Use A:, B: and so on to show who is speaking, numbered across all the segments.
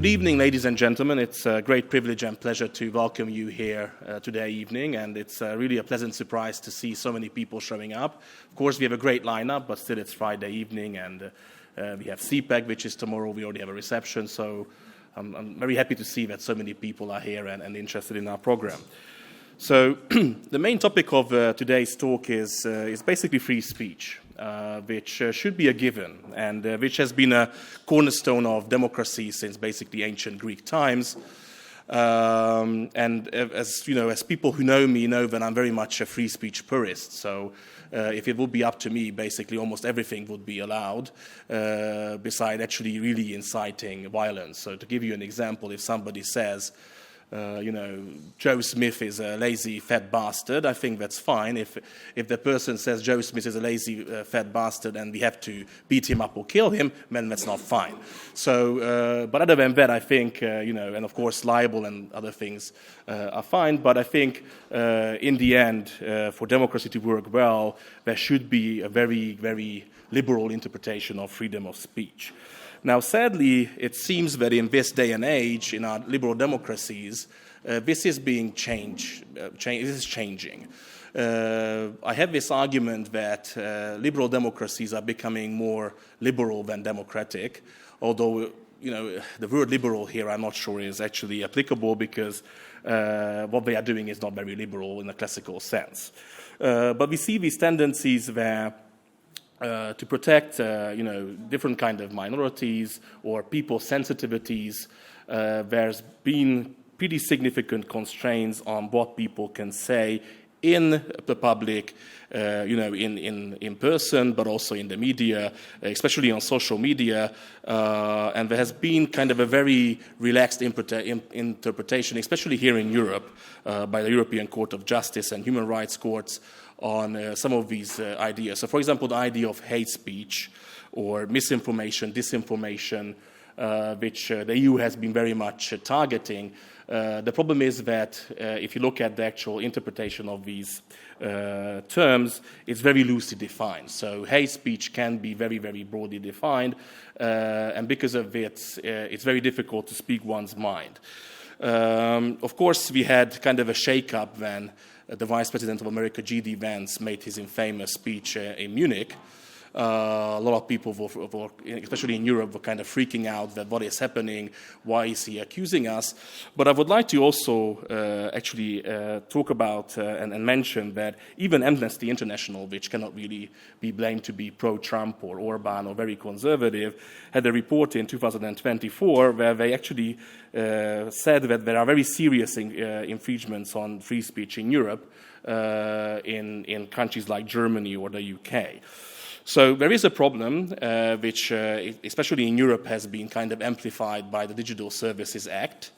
A: Good evening, ladies and gentlemen. It's a great privilege and pleasure to welcome you here today evening, and it's really a pleasant surprise to see so many people showing up. Of course, we have a great lineup, but still it's Friday evening, and we have CPEC, which is tomorrow. We already have a reception, so I'm very happy to see that so many people are here and interested in our program. So the main topic of today's talk is basically free speech, which should be a given, and which has been a cornerstone of democracy since basically ancient Greek times. And as you know, as people who know me know that I'm very much a free speech purist. So if it would be up to me, basically almost everything would be allowed, beside actually really inciting violence. So to give you an example, if somebody says, Joe Smith is a lazy, fat bastard, I think that's fine. If the person says Joe Smith is a lazy, fat bastard and we have to beat him up or kill him, then that's not fine. So, but other than that, I think, and of course libel and other things are fine, but I think in the end, for democracy to work well, there should be a very, very liberal interpretation of freedom of speech. Now, sadly, it seems that in this day and age, in our liberal democracies, this is being changing. I have this argument that liberal democracies are becoming more liberal than democratic, although, the word liberal here I'm not sure is actually applicable because what they are doing is not very liberal in a classical sense. But we see these tendencies where to protect, different kind of minorities or people's sensitivities, there's been pretty significant constraints on what people can say in the public, in person, but also in the media, especially on social media. And there has been kind of a very relaxed interpretation, especially here in Europe, by the European Court of Justice and Human Rights Courts, on some of these ideas. So, for example, the idea of hate speech or misinformation, disinformation, which the EU has been very much targeting. The problem is that if you look at the actual interpretation of these terms, it's very loosely defined. So hate speech can be very, very broadly defined, and because of it, it's very difficult to speak one's mind. Of course, we had kind of a shake-up when the Vice President of America, G.D. Vance, made his infamous speech in Munich. A lot of people, especially in Europe, were kind of freaking out that what is happening, why is he accusing us? But I would like to also talk about and mention that even Amnesty International, which cannot really be blamed to be pro-Trump or Orban or very conservative, had a report in 2024 where they actually said that there are very serious infringements on free speech in Europe, in countries like Germany or the UK. So there is a problem which, especially in Europe, has been kind of amplified by the Digital Services Act,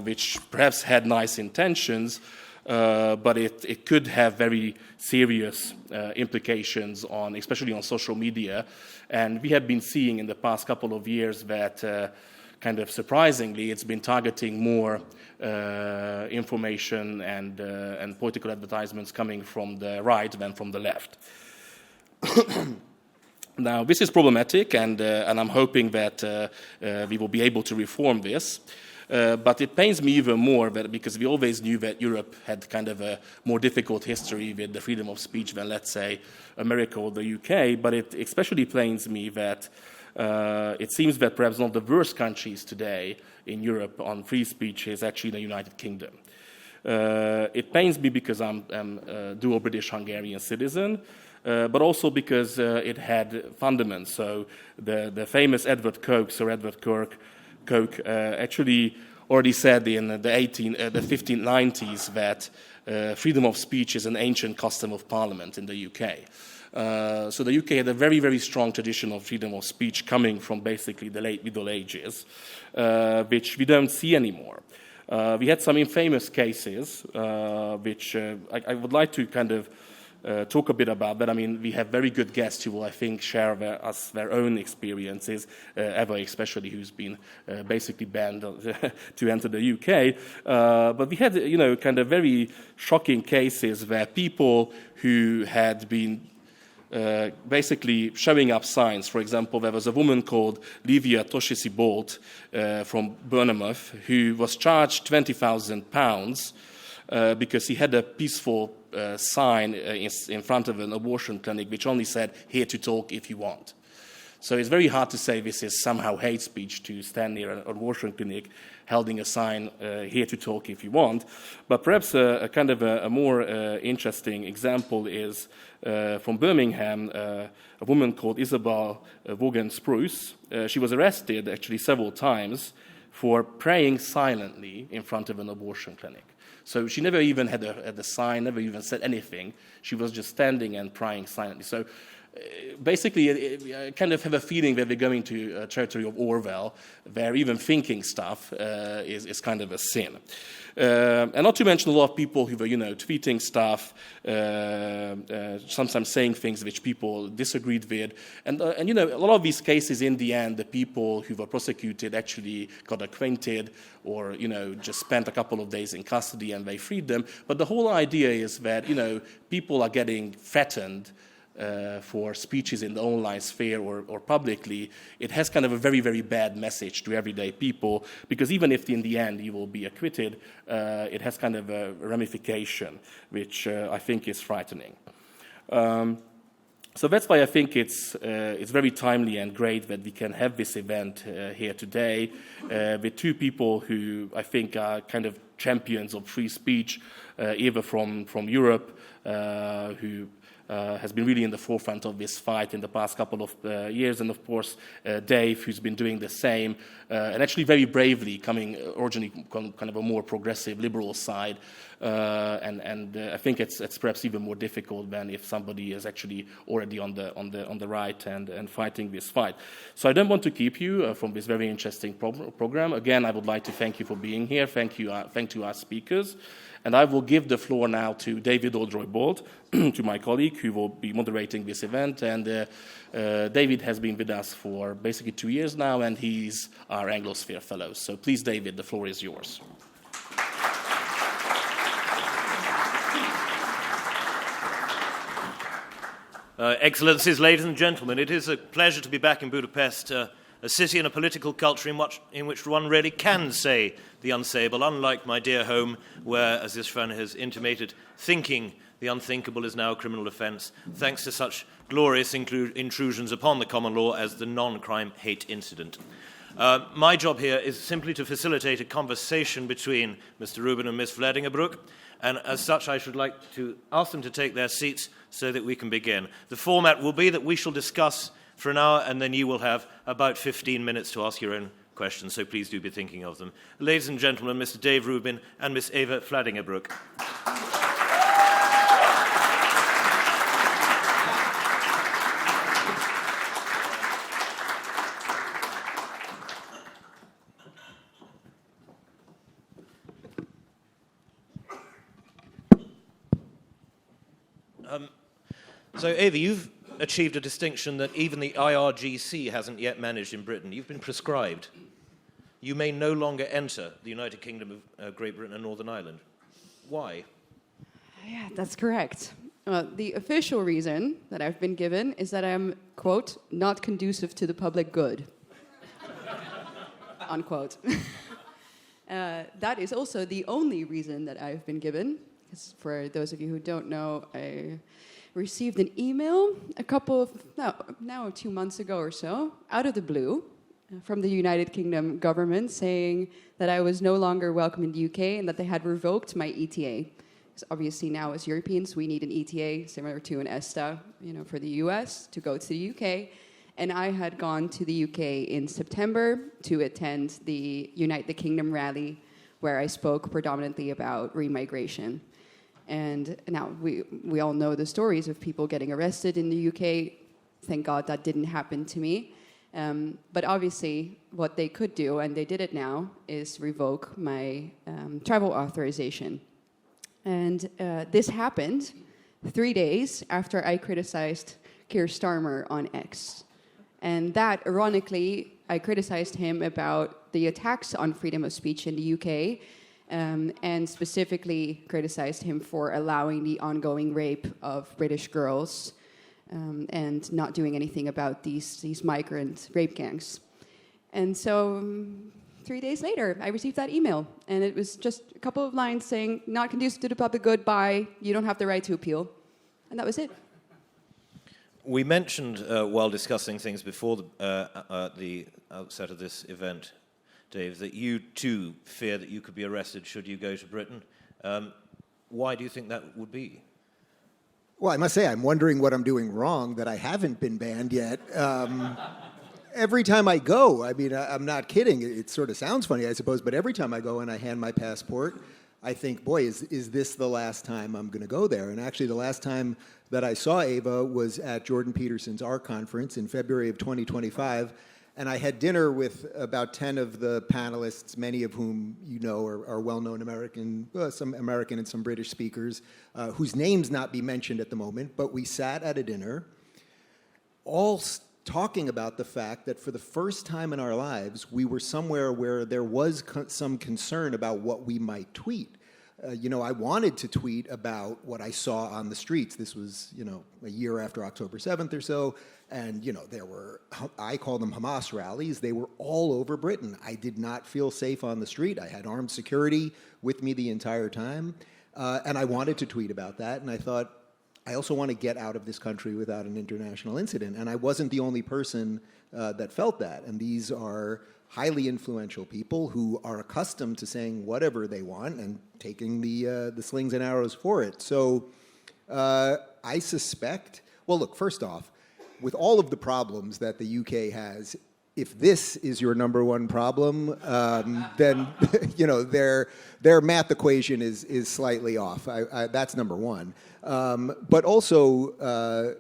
A: which perhaps had nice intentions, but it could have very serious implications especially on social media. And we have been seeing in the past couple of years that kind of surprisingly, it's been targeting more information and political advertisements coming from the right than from the left. Now, this is problematic, and I'm hoping that we will be able to reform this. But it pains me even more because we always knew that Europe had kind of a more difficult history with the freedom of speech than, let's say, America or the UK. But it especially pains me that it seems that perhaps one of the worst countries today in Europe on free speech is actually the United Kingdom. It pains me because I'm a dual British-Hungarian citizen. But also because it had fundaments. So the famous Sir Edward Coke, actually already said in the 1590s that freedom of speech is an ancient custom of Parliament in the UK. So the UK had a very, very strong tradition of freedom of speech coming from basically the late Middle Ages, which we don't see anymore. We had some infamous cases, which I would like to kind of talk a bit about that. I mean, we have very good guests who will, I think, share their own experiences. Eva, especially, who's been basically banned to enter the UK. But we had, kind of very shocking cases where people who had been basically showing up signs. For example, there was a woman called Livia Toshisi-Bolt from Bournemouth who was charged £20,000 because he had a peaceful sign in front of an abortion clinic which only said, "Here to talk if you want." So it's very hard to say this is somehow hate speech to stand near an abortion clinic holding a sign, "Here to talk if you want." But perhaps a kind of a more interesting example is from Birmingham, a woman called Isabel Vaughan-Spruce. She was arrested actually several times for praying silently in front of an abortion clinic. So she never even had a sign, never even said anything. She was just standing and praying silently. So basically, I kind of have a feeling that we're going to a territory of Orwell, where even thinking stuff is kind of a sin. And not to mention a lot of people who were, tweeting stuff, sometimes saying things which people disagreed with. And a lot of these cases, in the end, the people who were prosecuted actually got acquainted or, just spent a couple of days in custody and they freed them. But the whole idea is that, people are getting threatened for speeches in the online sphere or publicly. It has kind of a very, very bad message to everyday people, because even if in the end you will be acquitted, it has kind of a ramification, which I think is frightening. So that's why I think it's very timely and great that we can have this event here today with two people who I think are kind of champions of free speech, Eva from Europe, who has been really in the forefront of this fight in the past couple of years, and of course Dave, who's been doing the same, and actually very bravely coming originally kind of a more progressive liberal side, and I think it's perhaps even more difficult than if somebody is actually already on the right and fighting this fight. So I don't want to keep you from this very interesting program. Again, I would like to thank you for being here. Thank to our speakers. And I will give the floor now to David Oldroyd-Bolt, to my colleague, who will be moderating this event. And David has been with us for basically 2 years now, and he's our Anglosphere Fellow. So please, David, the floor is yours.
B: Excellencies, ladies and gentlemen, it is a pleasure to be back in Budapest, a city and a political culture in which one really can say the unsayable, unlike my dear home, where, as István has intimated, thinking the unthinkable is now a criminal offence, thanks to such glorious intrusions upon the common law as the non-crime hate incident. My job here is simply to facilitate a conversation between Mr. Rubin and Ms. Vlaardingerbroek, and as such I should like to ask them to take their seats so that we can begin. The format will be that we shall discuss for an hour, and then you will have about 15 minutes to ask your own questions, so please do be thinking of them. Ladies and gentlemen, Mr. Dave Rubin and Ms. Eva Vlaardingerbroek. So, Eva, you've achieved a distinction that even the IRGC hasn't yet managed in Britain. You've been prescribed. You may no longer enter the United Kingdom of Great Britain and Northern Ireland. Why?
C: Yeah, that's correct. The official reason that I've been given is that I'm, quote, not conducive to the public good, unquote. That is also the only reason that I've been given. Because for those of you who don't know, I received an email now 2 months ago or so, out of the blue, from the United Kingdom government saying that I was no longer welcome in the UK and that they had revoked my ETA. Because obviously now as Europeans we need an ETA similar to an ESTA, for the US to go to the UK. And I had gone to the UK in September to attend the Unite the Kingdom rally, where I spoke predominantly about remigration. And now we all know the stories of people getting arrested in the UK. Thank God that didn't happen to me. But obviously, what they could do, and they did it now, is revoke my travel authorization. And this happened 3 days after I criticized Keir Starmer on X. And that, ironically, I criticized him about the attacks on freedom of speech in the UK, and specifically criticized him for allowing the ongoing rape of British girls and not doing anything about these migrant rape gangs. And so 3 days later, I received that email, and it was just a couple of lines saying, not conducive to the public good, bye, you don't have the right to appeal. And that was it.
B: We mentioned while discussing things before the outset of this event, Dave, that you too fear that you could be arrested should you go to Britain. Why do you think that would be?
D: Well, I must say, I'm wondering what I'm doing wrong that I haven't been banned yet. Every time I go, I mean, I'm not kidding. It sort of sounds funny, I suppose, but every time I go and I hand my passport, I think, boy, is this the last time I'm going to go there? And actually, the last time that I saw Eva was at Jordan Peterson's ARC conference in February of 2025, and I had dinner with about 10 of the panelists, many of whom you know are well-known American, some American and some British speakers, whose names not be mentioned at the moment, but we sat at a dinner, all talking about the fact that for the first time in our lives, we were somewhere where there was some concern about what we might tweet. I wanted to tweet about what I saw on the streets. This was, a year after October 7th or so. And, there were, I call them Hamas rallies. They were all over Britain. I did not feel safe on the street. I had armed security with me the entire time. And I wanted to tweet about that. And I thought, I also want to get out of this country without an international incident. And I wasn't the only person that felt that. And these are highly influential people who are accustomed to saying whatever they want and taking the slings and arrows for it. So I suspect, well, look, first off, with all of the problems that the UK has, if this is your number one problem, then their math equation is slightly off. That's number one. But also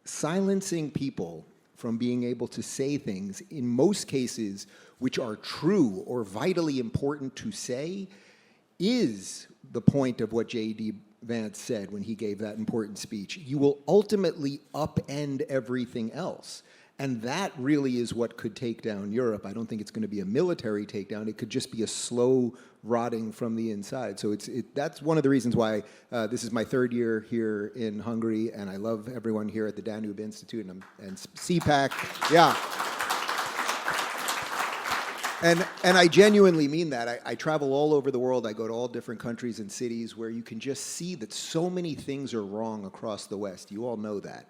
D: silencing people from being able to say things, in most cases, which are true or vitally important to say, is the point of what J.D. Vance said when he gave that important speech. You will ultimately upend everything else. And that really is what could take down Europe. I don't think it's going to be a military takedown. It could just be a slow rotting from the inside. So that's one of the reasons why this is my third year here in Hungary, and I love everyone here at the Danube Institute and CPAC. Yeah. And I genuinely mean that. I travel all over the world. I go to all different countries and cities where you can just see that so many things are wrong across the West. You all know that.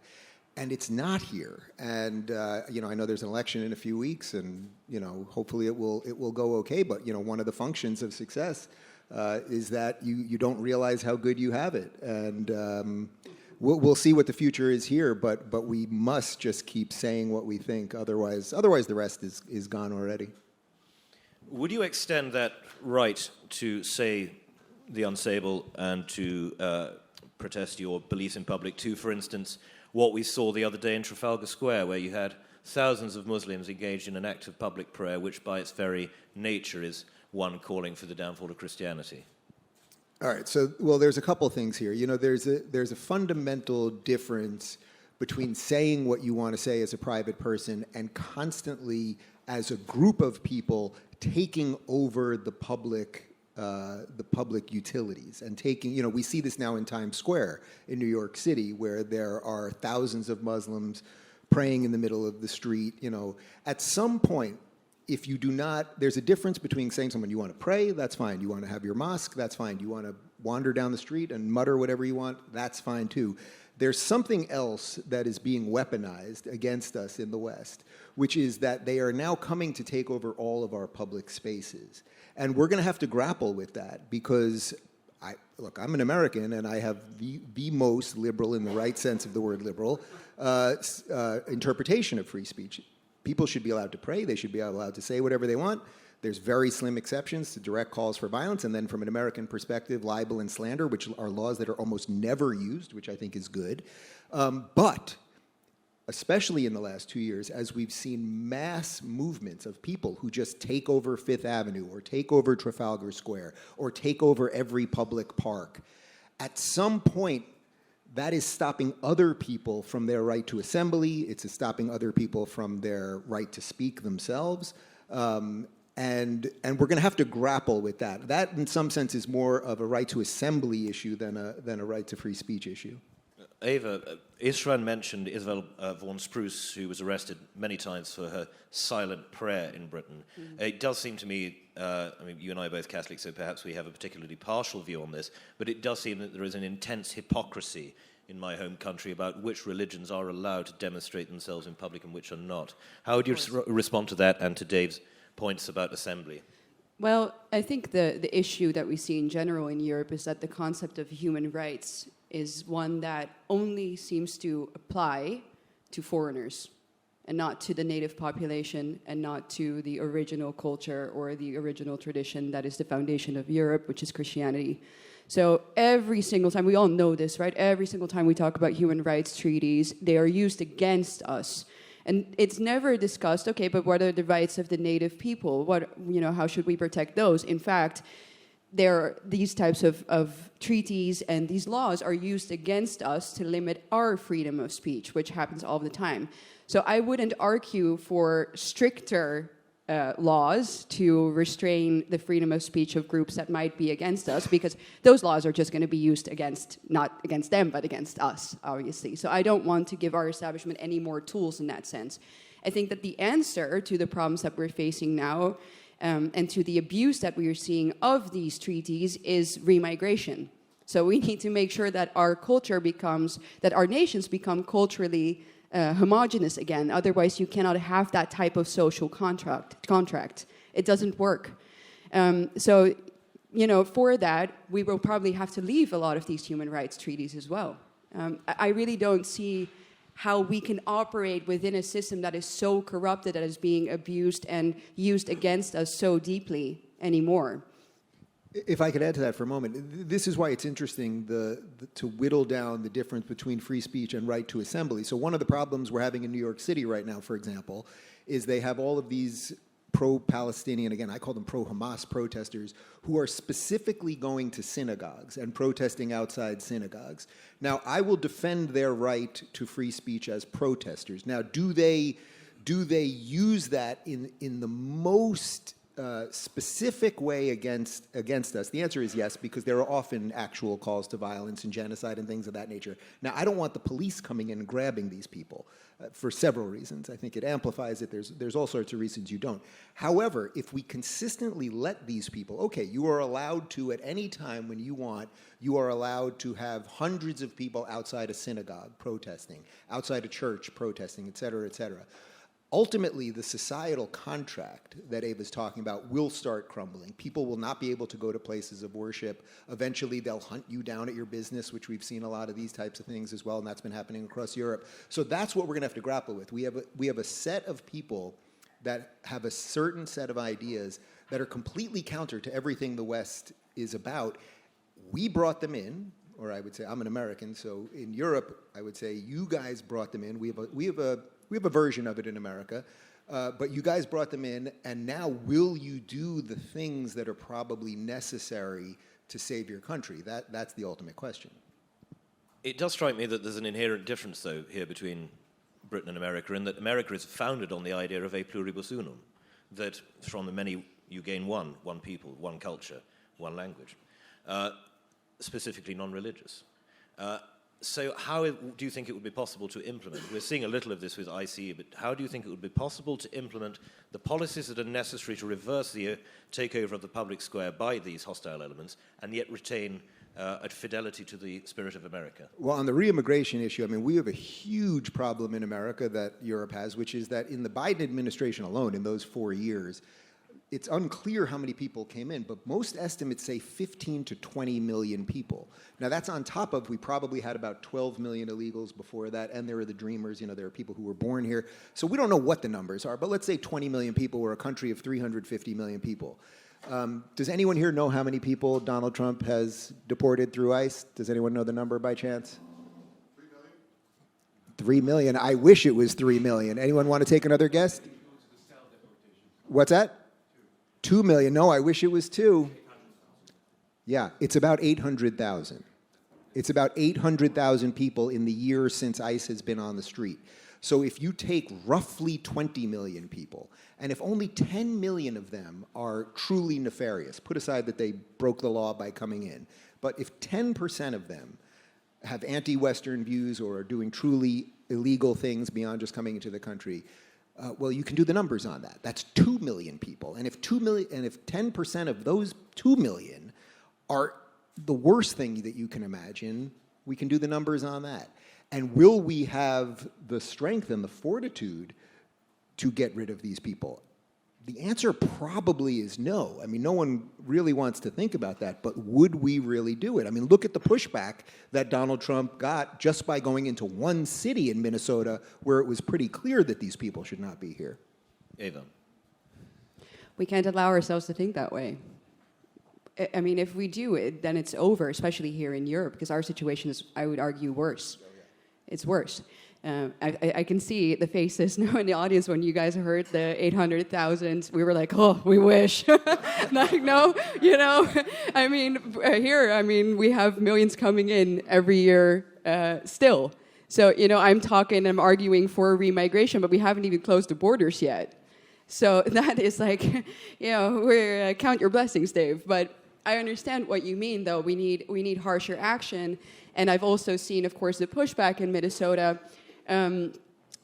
D: And it's not here. And I know there's an election in a few weeks, and hopefully it will go okay. But one of the functions of success is that you don't realize how good you have it. And we'll see what the future is here. But we must just keep saying what we think. Otherwise the rest is gone already.
B: Would you extend that right to say the unsayable and to protest your beliefs in public to, for instance, what we saw the other day in Trafalgar Square, where you had thousands of Muslims engaged in an act of public prayer, which by its very nature is one calling for the downfall of Christianity?
D: All right, so, well, there's a couple things here. There's a fundamental difference between saying what you want to say as a private person and constantly, as a group of people, taking over the public utilities and taking, we see this now in Times Square in New York City, where there are thousands of Muslims praying in the middle of the street. At some point, if you do not, there's a difference between saying to someone, you want to pray, that's fine. You want to have your mosque, that's fine. You want to wander down the street and mutter whatever you want, that's fine too. There's something else that is being weaponized against us in the West, which is that they are now coming to take over all of our public spaces. And we're going to have to grapple with that because, I'm an American and I have the most liberal, in the right sense of the word liberal, interpretation of free speech. People should be allowed to pray. They should be allowed to say whatever they want. There's very slim exceptions to direct calls for violence. And then from an American perspective, libel and slander, which are laws that are almost never used, which I think is good. But especially in the last 2 years, as we've seen mass movements of people who just take over Fifth Avenue or take over Trafalgar Square or take over every public park, at some point, that is stopping other people from their right to assembly. It's stopping other people from their right to speak themselves. And we're going to have to grapple with that. That, in some sense, is more of a right to assembly issue than a right to free speech issue.
B: Eva, Israel mentioned Isabel von Spruce, who was arrested many times for her silent prayer in Britain. It does seem to me, I mean, you and I are both Catholics, so perhaps we have a particularly partial view on this, but it does seem that there is an intense hypocrisy in my home country about which religions are allowed to demonstrate themselves in public and which are not. How would you respond to that and to Dave's points about assembly?
C: Well, I think the issue that we see in general in Europe is that the concept of human rights is one that only seems to apply to foreigners and not to the native population and not to the original culture or the original tradition that is the foundation of Europe, which is Christianity. So every single time, we all know this, right? Every single time we talk about human rights treaties, they are used against us. And it's never discussed, okay, but what are the rights of the native people? How should we protect those? In fact, these types of treaties and these laws are used against us to limit our freedom of speech, which happens all the time. So I wouldn't argue for stricter laws to restrain the freedom of speech of groups that might be against us, because those laws are just going to be used not against them, but against us, obviously. So I don't want to give our establishment any more tools in that sense. I think that the answer to the problems that we're facing now and to the abuse that we are seeing of these treaties is remigration. So we need to make sure that our nations become culturally homogenous again. Otherwise, you cannot have that type of social contract. It doesn't work. For that, we will probably have to leave a lot of these human rights treaties as well. I really don't see how we can operate within a system that is so corrupted, that is being abused and used against us so deeply anymore.
D: If I could add to that for a moment, this is why it's interesting to whittle down the difference between free speech and right to assembly. So one of the problems we're having in New York City right now, for example, is they have all of these pro-Palestinian, again, I call them pro-Hamas protesters, who are specifically going to synagogues and protesting outside synagogues. Now, I will defend their right to free speech as protesters. Now, do they use that in the most specific way against us? The answer is yes, because there are often actual calls to violence and genocide and things of that nature. Now, I don't want the police coming in and grabbing these people for several reasons. I think it amplifies it. There's all sorts of reasons you don't. However, if we consistently let these people, okay, you are allowed to, at any time when you want, you are allowed to have hundreds of people outside a synagogue protesting, outside a church protesting, et cetera, et cetera. Ultimately, the societal contract that Eva's talking about will start crumbling. People will not be able to go to places of worship. Eventually, they'll hunt you down at your business, which we've seen a lot of these types of things as well, and that's been happening across Europe. So that's what we're going to have to grapple with. We have a set of people that have a certain set of ideas that are completely counter to everything the West is about. We brought them in, or I would say, I'm an American, so in Europe, I would say you guys brought them in. We have a version of it in America, but you guys brought them in, and now will you do the things that are probably necessary to save your country? That's the ultimate question.
B: It does strike me that there's an inherent difference, though, here between Britain and America, in that America is founded on the idea of a pluribus unum, that from the many you gain one people, one culture, one language, specifically non-religious. So how do you think it would be possible to implement? We're seeing a little of this with ICE, but how do you think it would be possible to implement the policies that are necessary to reverse the takeover of the public square by these hostile elements and yet retain a fidelity to the spirit of America?
D: Well, on the re-immigration issue, I mean, we have a huge problem in America that Europe has, which is that in the Biden administration alone, in those 4 years, it's unclear how many people came in, but most estimates say 15 to 20 million people. Now, that's on top of, we probably had about 12 million illegals before that, and there are the dreamers, there are people who were born here. So we don't know what the numbers are, but let's say 20 million people. We're a country of 350 million people. Does anyone here know how many people Donald Trump has deported through ICE? Does anyone know the number by chance? 3 million? I wish it was 3 million. Anyone want to take another guess? What's that? 2 million. No, I wish it was 2. Yeah, it's about 800,000. It's about 800,000 people in the year since ICE has been on the street. So if you take roughly 20 million people, and if only 10 million of them are truly nefarious, put aside that they broke the law by coming in, but if 10% of them have anti-Western views or are doing truly illegal things beyond just coming into the country, well, you can do the numbers on that. That's 2 million people. And if 2 million, and if 10% of those 2 million are the worst thing that you can imagine, we can do the numbers on that. And will we have the strength and the fortitude to get rid of these people? The answer probably is no. I mean, no one really wants to think about that, but would we really do it? I mean, look at the pushback that Donald Trump got just by going into one city in Minnesota where it was pretty clear that these people should not be here.
B: Eva.
C: We can't allow ourselves to think that way. I mean, if we do it, then it's over, especially here in Europe, because our situation is, I would argue, worse. It's worse. I can see the faces now in the audience when you guys heard the 800,000. We were like, oh, we wish. Like, no, you know. I mean, here, I mean, we have millions coming in every year still. So, you know, I'm arguing for remigration, but we haven't even closed the borders yet. So that is like, you know, we're count your blessings, Dave. But I understand what you mean, though. We need harsher action. And I've also seen, of course, the pushback in Minnesota.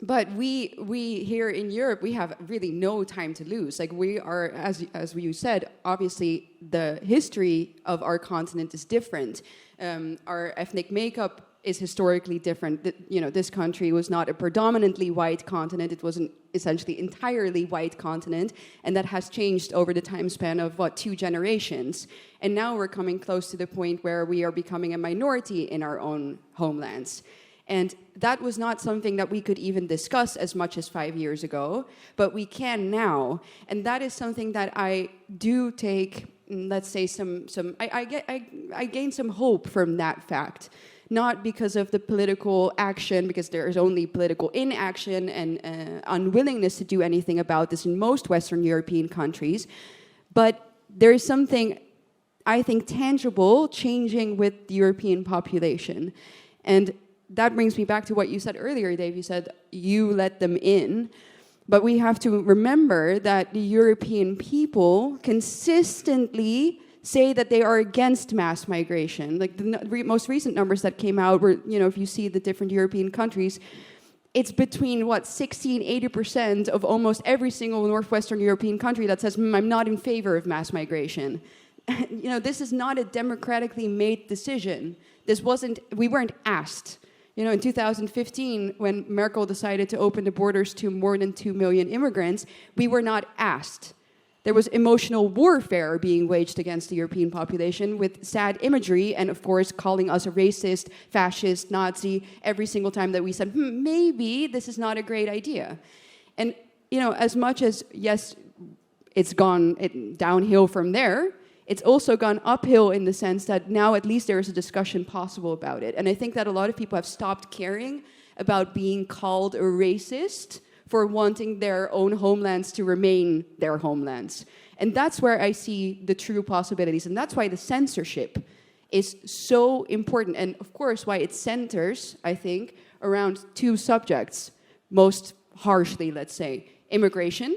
C: But we here in Europe, we have really no time to lose. Like, we are, as you said, obviously the history of our continent is different. Our ethnic makeup is historically different. You know, this country was not a predominantly white continent. It was an essentially entirely white continent, and that has changed over the time span of, 2 generations. And now we're coming close to the point where we are becoming a minority in our own homelands. And that was not something that we could even discuss as much as 5 years ago, but we can now. And that is something that I do take, let's say, I gain some hope from that fact. Not because of the political action, because there is only political inaction and unwillingness to do anything about this in most Western European countries, but there is something, I think, tangible changing with the European population. And that brings me back to what you said earlier, Dave. You said you let them in. But we have to remember that the European people consistently say that they are against mass migration. Like the most recent numbers that came out were, you know, if you see the different European countries, it's between 60 and 80% of almost every single Northwestern European country that says, I'm not in favor of mass migration. You know, this is not a democratically made decision. We weren't asked. You know, in 2015, when Merkel decided to open the borders to more than 2 million immigrants, we were not asked. There was emotional warfare being waged against the European population with sad imagery and, of course, calling us a racist, fascist, Nazi every single time that we said, maybe this is not a great idea. And, you know, as much as, yes, it's gone downhill from there, it's also gone uphill in the sense that now at least there is a discussion possible about it. And I think that a lot of people have stopped caring about being called a racist for wanting their own homelands to remain their homelands. And that's where I see the true possibilities. And that's why the censorship is so important. And of course, why it centers, I think, around 2 subjects, most harshly, let's say. Immigration,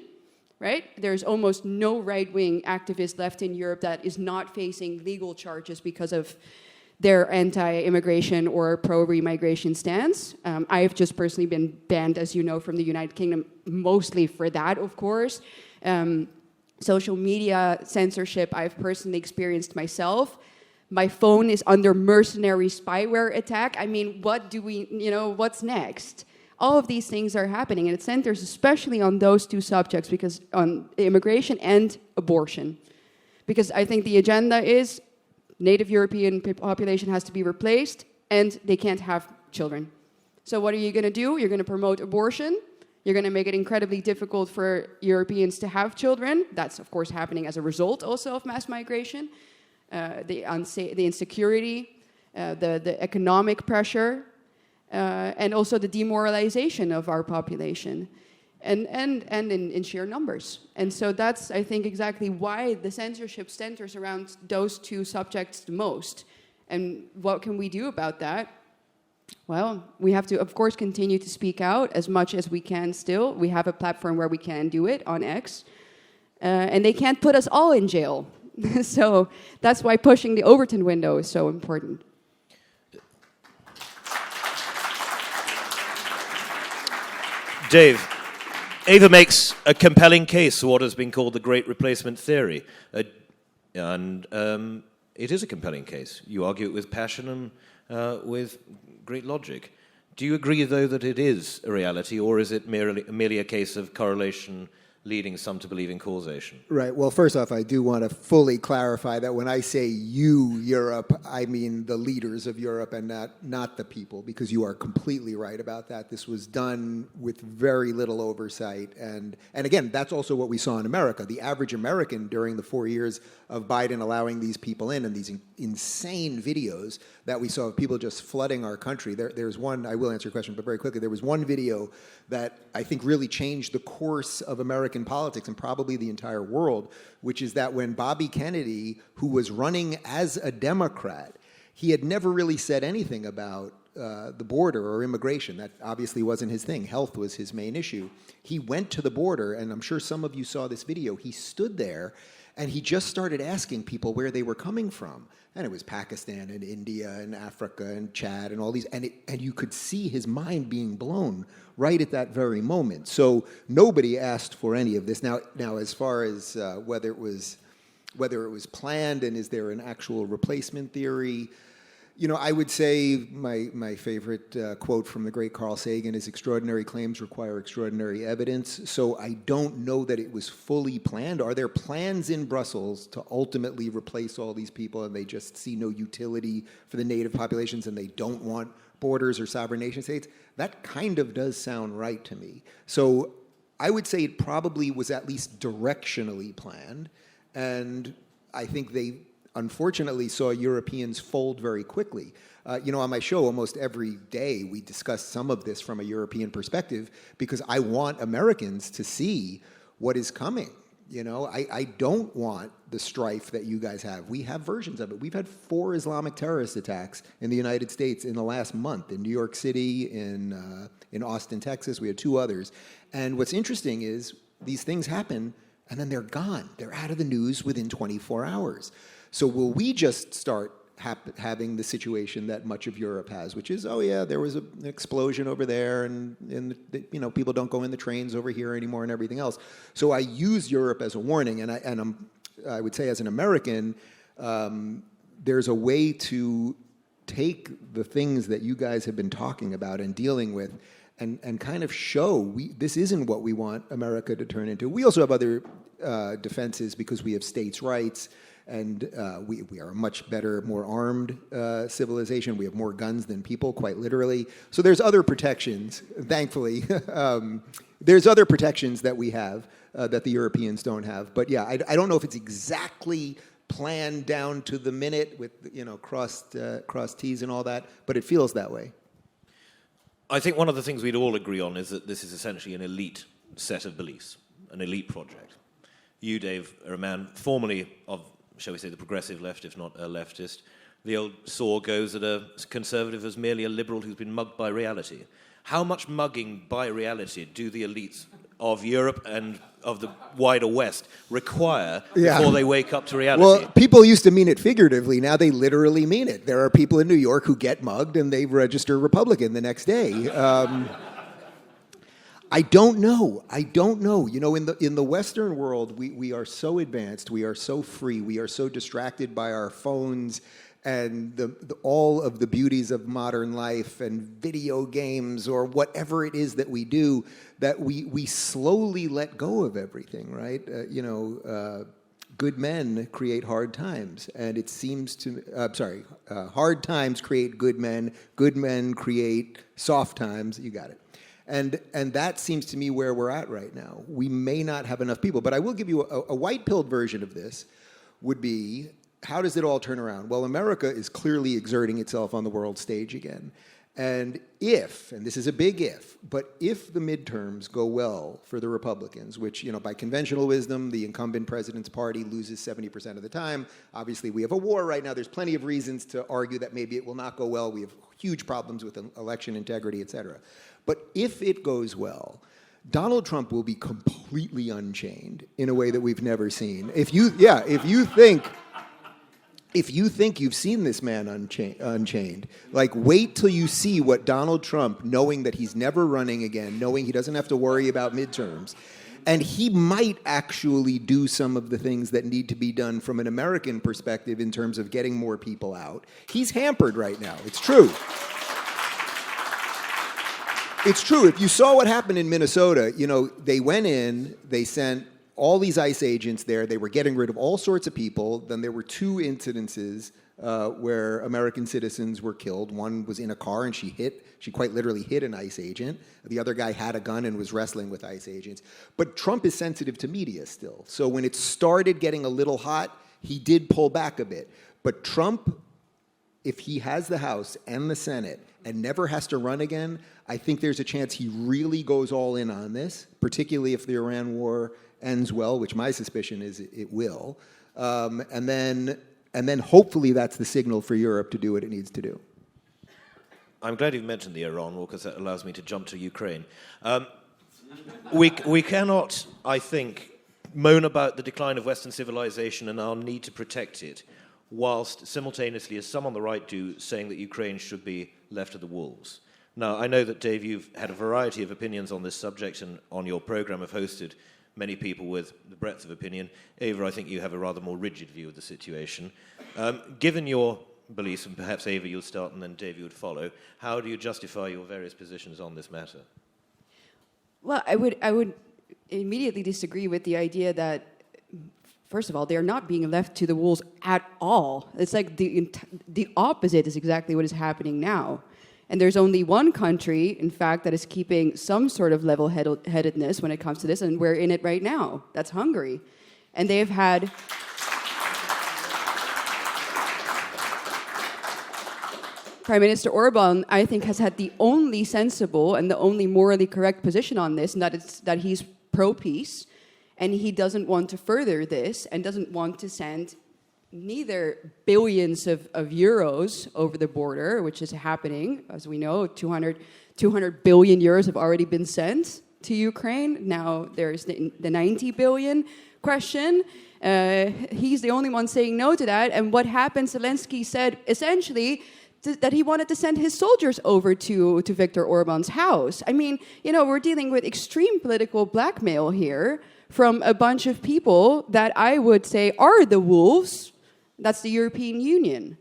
C: right? There's almost no right-wing activist left in Europe that is not facing legal charges because of their anti-immigration or pro-remigration stance. I have just personally been banned, as you know, from the United Kingdom, mostly for that, of course. Social media censorship I've personally experienced myself. My phone is under mercenary spyware attack. I mean, what's next? All of these things are happening, and it centers especially on those 2 subjects, because on immigration and abortion. Because I think the agenda is Native European population has to be replaced, and they can't have children. So what are you going to do? You're going to promote abortion. You're going to make it incredibly difficult for Europeans to have children. That's, of course, happening as a result also of mass migration. The insecurity, the economic pressure, and also the demoralization of our population. And in sheer numbers. And so that's, I think, exactly why the censorship centers around those 2 subjects the most. And what can we do about that? Well, we have to, of course, continue to speak out as much as we can still. We have a platform where we can do it on X. And they can't put us all in jail. So that's why pushing the Overton window is so important.
B: Dave, Eva makes a compelling case for what has been called the Great Replacement Theory. And it is a compelling case. You argue it with passion and with great logic. Do you agree, though, that it is a reality, or is it merely a case of correlation leading some to believe in causation?
D: Right. Well, first off, I do want to fully clarify that when I say you, Europe, I mean the leaders of Europe and not the people, because you are completely right about that. This was done with very little oversight. And again, that's also what we saw in America. The average American during the 4 years of Biden allowing these people in and these insane videos that we saw of people just flooding our country. There's one, I will answer your question, but very quickly, there was one video that I think really changed the course of American politics and probably the entire world, which is that when Bobby Kennedy, who was running as a Democrat, he had never really said anything about the border or immigration. That obviously wasn't his thing. Health was his main issue. He went to the border, and I'm sure some of you saw this video. He stood there, and he just started asking people where they were coming from. And it was Pakistan and India and Africa and Chad and all these. And you could see his mind being blown right at that very moment. So nobody asked for any of this. Now as far as whether it was planned and is there an actual replacement theory, I would say my favorite quote from the great Carl Sagan is extraordinary claims require extraordinary evidence. So I don't know that it was fully planned. Are there plans in Brussels to ultimately replace all these people and they just see no utility for the native populations and they don't want borders or sovereign nation states? That kind of does sound right to me. So I would say it probably was at least directionally planned. And I think they unfortunately saw Europeans fold very quickly. On my show, almost every day, we discuss some of this from a European perspective because I want Americans to see what is coming. I don't want the strife that you guys have. We have versions of it. We've had 4 Islamic terrorist attacks in the United States in the last month, in New York City, in Austin, Texas. We had 2 others. And what's interesting is these things happen, and then they're gone. They're out of the news within 24 hours. So will we just start having the situation that much of Europe has, which is, oh yeah, there was an explosion over there, and people don't go in the trains over here anymore, and everything else. So I use Europe as a warning, and I would say as an American, there's a way to take the things that you guys have been talking about and dealing with, and kind of show this isn't what we want America to turn into. We also have other defenses because we have states' rights. And we are a much better, more armed civilization. We have more guns than people, quite literally. So there's other protections, thankfully. There's other protections that we have that the Europeans don't have. But yeah, I don't know if it's exactly planned down to the minute with crossed T's and all that, but it feels that way.
B: I think one of the things we'd all agree on is that this is essentially an elite set of beliefs, an elite project. You, Dave, are a man formerly of, shall we say, the progressive left, if not a leftist. The old saw goes that a conservative is merely a liberal who's been mugged by reality. How much mugging by reality do the elites of Europe and of the wider West require before they wake up to reality?
D: Well, people used to mean it figuratively. Now they literally mean it. There are people in New York who get mugged and they register Republican the next day. I don't know. In the Western world, we are so advanced, we are so free, we are so distracted by our phones and all of the beauties of modern life and video games or whatever it is that we do, that we slowly let go of everything, right? Good men create hard times, and it seems to hard times create good men create soft times. You got it. And that seems to me where we're at right now. We may not have enough people, but I will give you a white-pilled version of this would be, how does it all turn around? Well, America is clearly exerting itself on the world stage again. And if, and this is a big if, but if the midterms go well for the Republicans, which, by conventional wisdom, the incumbent president's party loses 70% of the time. Obviously, we have a war right now. There's plenty of reasons to argue that maybe it will not go well. We have huge problems with election integrity, et cetera. But if it goes well, Donald Trump will be completely unchained in a way that we've never seen. If you think if you think you've seen this man unchained, like wait till you see what Donald Trump, knowing that he's never running again, knowing he doesn't have to worry about midterms, and he might actually do some of the things that need to be done from an American perspective in terms of getting more people out. He's hampered right now. It's true. It's true. If you saw what happened in Minnesota, they went in, they sent all these ICE agents there. They were getting rid of all sorts of people. Then there were 2 incidences where American citizens were killed. One was in a car and she quite literally hit an ICE agent. The other guy had a gun and was wrestling with ICE agents. But Trump is sensitive to media still. So when it started getting a little hot, he did pull back a bit. But Trump, if he has the House and the Senate and never has to run again, I think there's a chance he really goes all in on this, particularly if the Iran war ends well, which my suspicion is it will. And then hopefully that's the signal for Europe to do what it needs to do.
B: I'm glad you've mentioned the Iran war, because that allows me to jump to Ukraine. We cannot, I think, moan about the decline of Western civilization and our need to protect it, whilst simultaneously, as some on the right do, saying that Ukraine should be left to the wolves. Now, I know that, Dave, you've had a variety of opinions on this subject, and on your program have hosted many people with the breadth of opinion. Eva, I think you have a rather more rigid view of the situation. Given your beliefs, and perhaps Eva you'll start and then Dave you would follow, how do you justify your various positions on this matter?
C: Well, I would immediately disagree with the idea that, first of all, they're not being left to the wolves at all. It's like the opposite is exactly what is happening now. And there's only one country, in fact, that is keeping some sort of level-headedness when it comes to this, and we're in it right now. That's Hungary. And they have had... Prime Minister Orban, I think, has had the only sensible and the only morally correct position on this, and that he's pro-peace, and he doesn't want to further this, and doesn't want to send neither billions of euros over the border, which is happening, as we know. 200 billion euros have already been sent to Ukraine. Now there's the 90 billion question. He's the only one saying no to that. And what happened, Zelensky said essentially that he wanted to send his soldiers over to Viktor Orban's house. I mean, we're dealing with extreme political blackmail here from a bunch of people that I would say are the wolves. That's the European Union.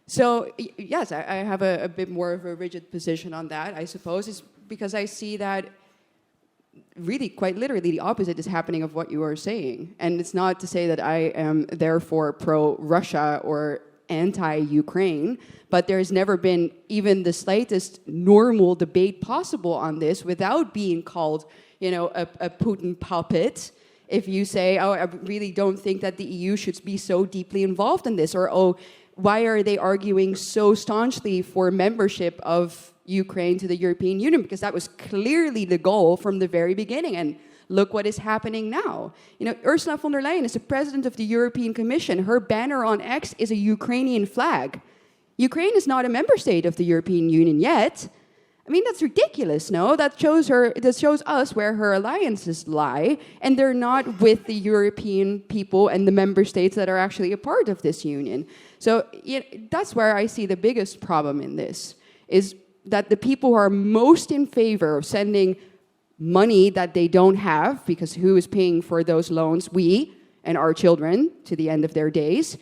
C: So, yes, I have a bit more of a rigid position on that, I suppose. It's because I see that really, quite literally, the opposite is happening of what you are saying. And it's not to say that I am therefore pro-Russia or anti-Ukraine, but there's never been even the slightest normal debate possible on this without being called, a Putin puppet. If you say, I really don't think that the EU should be so deeply involved in this, or, why are they arguing so staunchly for membership of Ukraine to the European Union? Because that was clearly the goal from the very beginning. And look what is happening now. Ursula von der Leyen is the president of the European Commission. Her banner on X is a Ukrainian flag. Ukraine is not a member state of the European Union yet. I mean, that's ridiculous, no? That shows us where her alliances lie, and they're not with the European people and the member states that are actually a part of this union. So that's where I see the biggest problem in this, is that the people who are most in favor of sending money that they don't have, because who is paying for those loans? We and our children to the end of their days,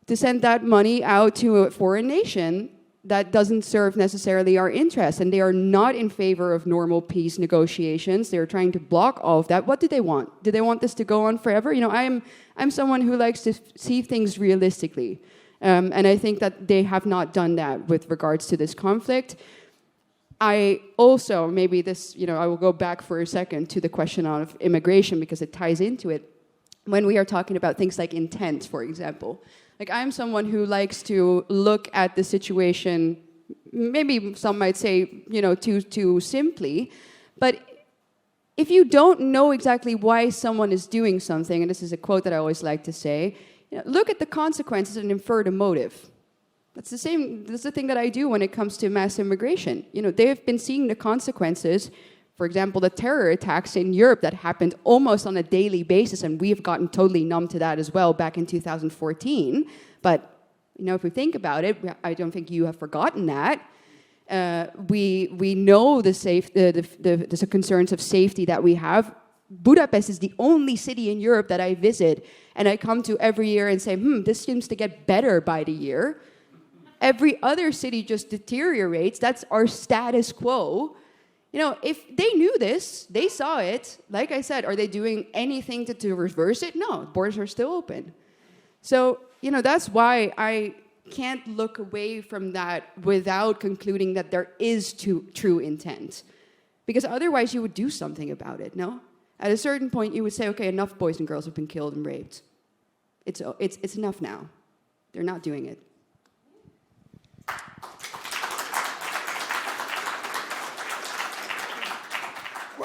C: to send that money out to a foreign nation that doesn't serve necessarily our interests, and they are not in favor of normal peace negotiations. They're trying to block all of that. What do they want? Do they want this to go on forever? I'm someone who likes to see things realistically, and I think that they have not done that with regards to this conflict. I also, maybe this, I will go back for a second to the question of immigration, because it ties into it. When we are talking about things like intent, for example, like I'm someone who likes to look at the situation, maybe some might say, too simply, but if you don't know exactly why someone is doing something, and this is a quote that I always like to say, look at the consequences and infer the motive. That's the thing that I do when it comes to mass immigration. They have been seeing the consequences. For example, the terror attacks in Europe that happened almost on a daily basis, and we have gotten totally numb to that as well back in 2014. But If we think about it, I don't think you have forgotten that. We know the concerns of safety that we have. Budapest is the only city in Europe that I visit, and I come to every year and say, this seems to get better by the year. Every other city just deteriorates. That's our status quo. If they knew this, they saw it, like I said, are they doing anything to reverse it? No, borders are still open. So, that's why I can't look away from that without concluding that there is true intent. Because otherwise you would do something about it, no? At a certain point you would say, okay, enough boys and girls have been killed and raped. It's enough now. They're not doing it.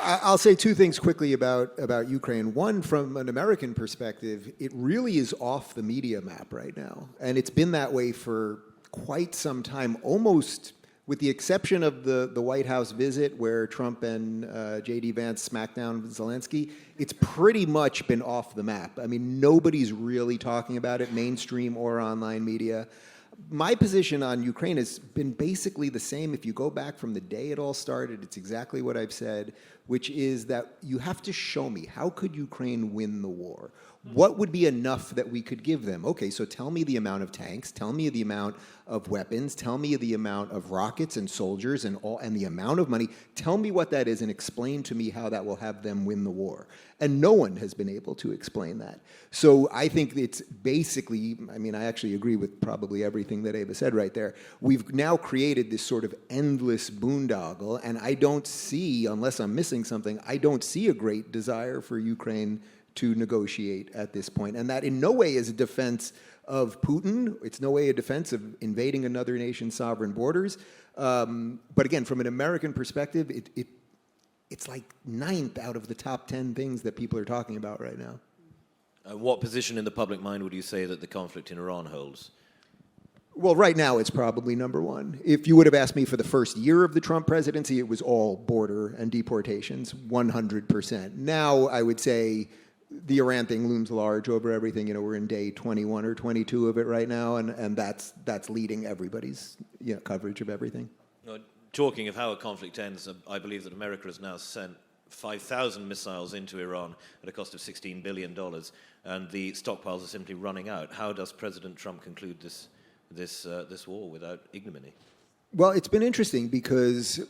D: I'll say two things quickly about Ukraine. One, from an American perspective, it really is off the media map right now. And it's been that way for quite some time, almost with the exception of the White House visit where Trump and J.D. Vance smacked down Zelensky. It's pretty much been off the map. I mean, nobody's really talking about it, mainstream or online media. My position on Ukraine has been basically the same. If you go back from the day it all started, it's exactly what I've said, which is that you have to show me, how could Ukraine win the war? What would be enough that we could give them? Okay, so tell me the amount of tanks, tell me the amount of weapons, tell me the amount of rockets and soldiers and the amount of money. Tell me what that is and explain to me how that will have them win the war. And no one has been able to explain that. So I think it's basically, I actually agree with probably everything that Eva said right there. We've now created this sort of endless boondoggle, and I don't see, unless I'm missing something, I don't see a great desire for Ukraine to negotiate at this point. And that in no way is a defense of Putin. It's no way a defense of invading another nation's sovereign borders. But again, from an American perspective, it's like 9th out of the top 10 things that people are talking about right now.
B: What position in the public mind would you say that the conflict in Iran holds?
D: Well, right now it's probably number one. If you would have asked me for the first year of the Trump presidency, it was all border and deportations, 100%. Now I would say the Iran thing looms large over everything. We're in day 21 or 22 of it right now, and that's leading everybody's coverage of everything.
B: Talking of how a conflict ends, I believe that America has now sent 5,000 missiles into Iran at a cost of $16 billion, and the stockpiles are simply running out. How does President Trump conclude this war without ignominy?
D: Well, it's been interesting because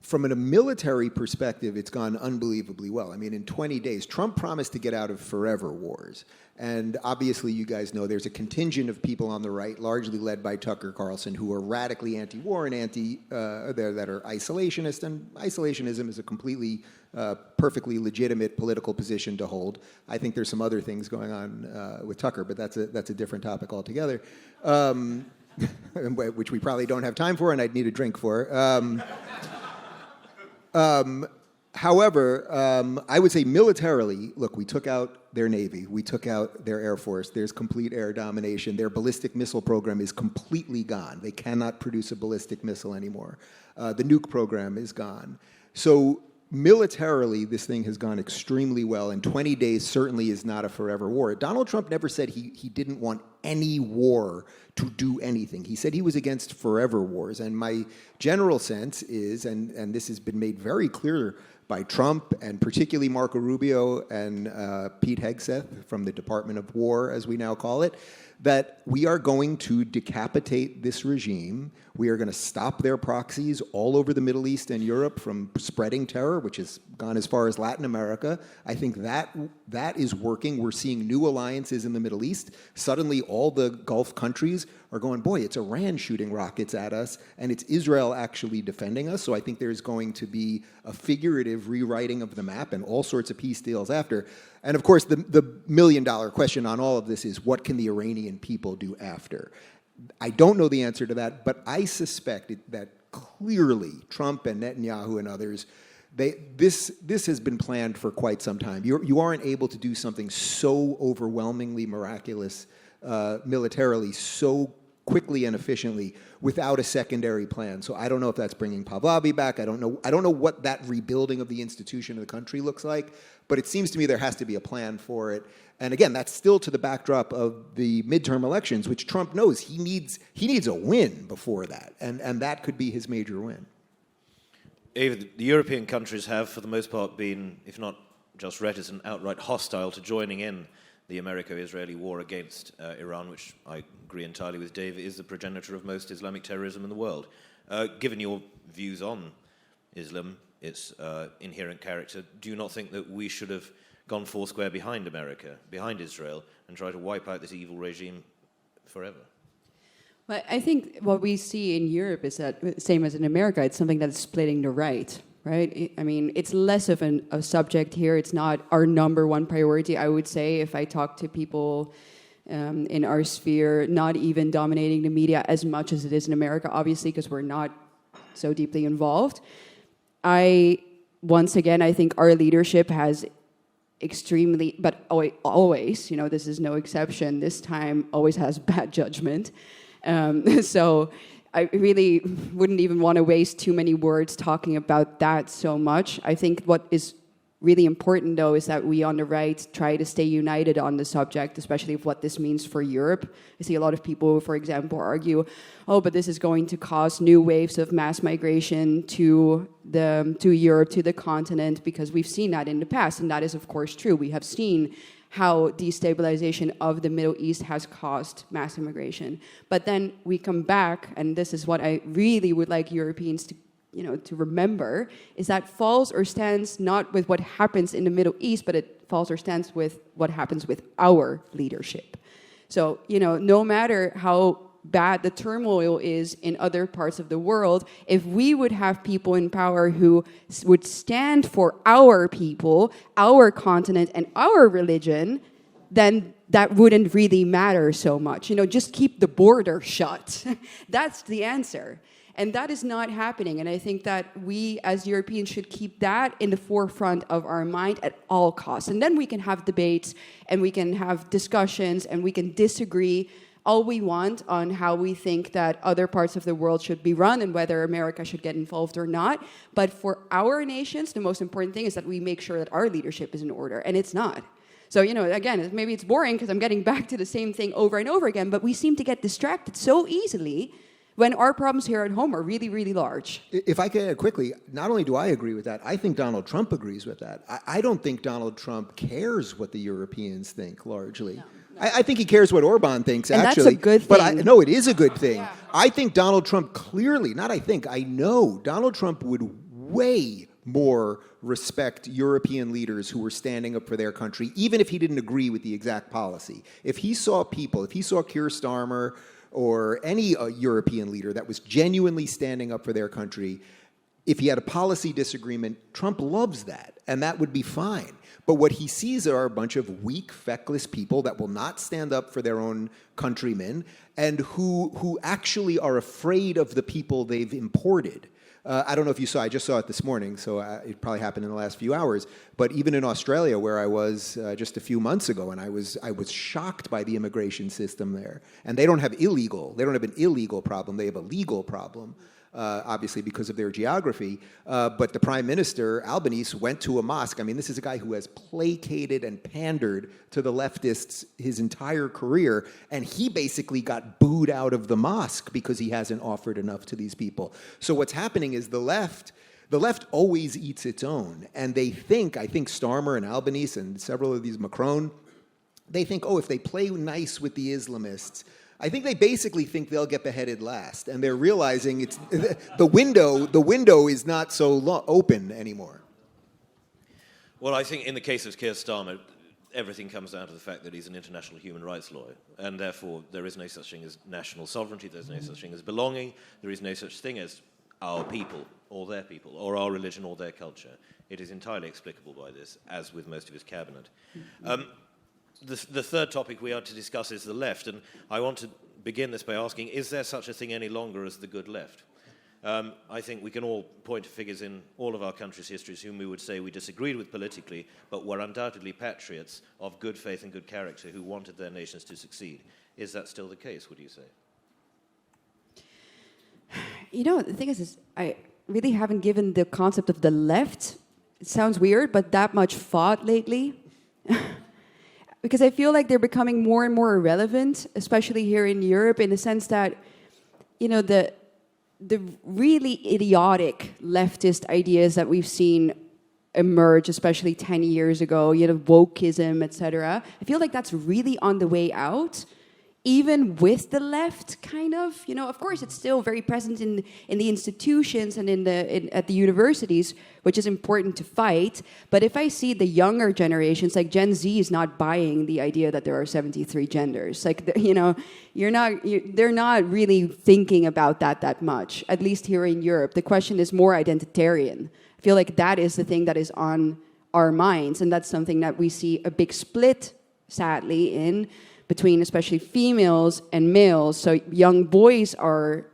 D: from a military perspective, it's gone unbelievably well. In 20 days, Trump promised to get out of forever wars. And obviously, you guys know there's a contingent of people on the right, largely led by Tucker Carlson, who are radically anti-war and that are isolationist. And isolationism is a completely, perfectly legitimate political position to hold. I think there's some other things going on with Tucker, but that's a different topic altogether, which we probably don't have time for, and I'd need a drink for. However, I would say militarily, look, we took out their Navy, we took out their Air Force, there's complete air domination, their ballistic missile program is completely gone. They cannot produce a ballistic missile anymore. The nuke program is gone. So militarily, this thing has gone extremely well, and 20 days certainly is not a forever war. Donald Trump never said he didn't want any war to do anything. He said he was against forever wars, and my general sense is, and this has been made very clear by Trump, and particularly Marco Rubio and Pete Hegseth from the Department of War, as we now call it, that we are going to decapitate this regime. We are going to stop their proxies all over the Middle East and Europe from spreading terror, which has gone as far as Latin America. I think that is working. We're seeing new alliances in the Middle East. Suddenly, all the Gulf countries are going, boy, it's Iran shooting rockets at us, and it's Israel actually defending us. So I think there's going to be a figurative rewriting of the map and all sorts of peace deals after. And of course, the million-dollar question on all of this is, what can the Iranian people do after? I don't know the answer to that, but I suspect that clearly Trump and Netanyahu and others, this has been planned for quite some time. You aren't able to do something so overwhelmingly miraculous militarily so quickly and efficiently without a secondary plan. So I don't know if that's bringing Pahlavi back. I don't know what that rebuilding of the institution of the country looks like, but it seems to me there has to be a plan for it. And again, that's still to the backdrop of the midterm elections, which Trump knows he needs a win before that, and that could be his major win.
B: Eva, the European countries have, for the most part, been, if not just reticent, outright hostile to joining in the Americo-Israeli war against Iran, which I agree entirely with Dave, is the progenitor of most Islamic terrorism in the world. Given your views on Islam, its inherent character, do you not think that we should have gone foursquare behind America, behind Israel, and tried to wipe out this evil regime forever?
C: Well, I think what we see in Europe is that, same as in America, it's something that's splitting the right? I mean, it's less of a subject here. It's not our number one priority, I would say, if I talk to people in our sphere, not even dominating the media as much as it is in America, obviously, because we're not so deeply involved. Once again, I think our leadership has extremely, but always, this is no exception, this time always has bad judgment. So I really wouldn't even want to waste too many words talking about that so much. I think what is really important, though, is that we on the right try to stay united on the subject, especially of what this means for Europe. I see a lot of people, for example, argue, but this is going to cause new waves of mass migration to Europe, to the continent, because we've seen that in the past, and that is, of course, true. We have seen how destabilization of the Middle East has caused mass immigration. But then we come back, and this is what I really would like Europeans to remember, is that falls or stands not with what happens in the Middle East, but it falls or stands with what happens with our leadership. So, no matter how bad the turmoil is in other parts of the world, if we would have people in power who would stand for our people, our continent, and our religion, then that wouldn't really matter so much. Just keep the border shut. That's the answer. And that is not happening. And I think that we as Europeans should keep that in the forefront of our mind at all costs. And then we can have debates and we can have discussions and we can disagree all we want on how we think that other parts of the world should be run and whether America should get involved or not. But for our nations, the most important thing is that we make sure that our leadership is in order, and it's not. So, again, maybe it's boring because I'm getting back to the same thing over and over again, but we seem to get distracted so easily when our problems here at home are really, really large.
D: If I could add quickly, not only do I agree with that, I think Donald Trump agrees with that. I don't think Donald Trump cares what the Europeans think, largely. No. I think he cares what Orban thinks,
C: and
D: actually.
C: That's a good thing.
D: But no, it is a good thing.
C: Yeah.
D: I think Donald Trump clearly, I know Donald Trump would way more respect European leaders who were standing up for their country, even if he didn't agree with the exact policy. If he saw Keir Starmer or any European leader that was genuinely standing up for their country, if he had a policy disagreement, Trump loves that, and that would be fine. But what he sees are a bunch of weak, feckless people that will not stand up for their own countrymen and who actually are afraid of the people they've imported. I don't know if you saw, I just saw it this morning, so it probably happened in the last few hours, but even in Australia, where I was just a few months ago, and I was shocked by the immigration system there. And they don't have an illegal problem, they have a legal problem. Obviously because of their geography, but the Prime Minister, Albanese, went to a mosque. I mean, this is a guy who has placated and pandered to the leftists his entire career, and he basically got booed out of the mosque because he hasn't offered enough to these people. So what's happening is the left always eats its own, and I think Starmer and Albanese and several of these, Macron, they think, if they play nice with the Islamists, I think they basically think they'll get beheaded last, and they're realizing it's the window is not so open anymore.
B: Well, I think in the case of Keir Starmer, everything comes down to the fact that he's an international human rights lawyer, and therefore there is no such thing as national sovereignty, there's no such thing as belonging, there is no such thing as our people or their people, or our religion or their culture. It is entirely explicable by this, as with most of his cabinet. The third topic we are to discuss is the left, and I want to begin this by asking, is there such a thing any longer as the good left? I think we can all point to figures in all of our country's histories whom we would say we disagreed with politically, but were undoubtedly patriots of good faith and good character who wanted their nations to succeed. Is that still the case, would you say?
C: The thing is I really haven't given the concept of the left, it sounds weird, but that much thought lately. Because I feel like they're becoming more and more irrelevant, especially here in Europe, in the sense that, the really idiotic leftist ideas that we've seen emerge, especially 10 years ago, wokeism, etc. I feel like that's really on the way out, even with the left, kind of. Of course, it's still very present in the institutions and at the universities, which is important to fight. But if I see the younger generations, like Gen Z is not buying the idea that there are 73 genders. Like, they're not really thinking about that much, at least here in Europe. The question is more identitarian. I feel like that is the thing that is on our minds, and that's something that we see a big split, sadly, in between especially females and males. So young boys are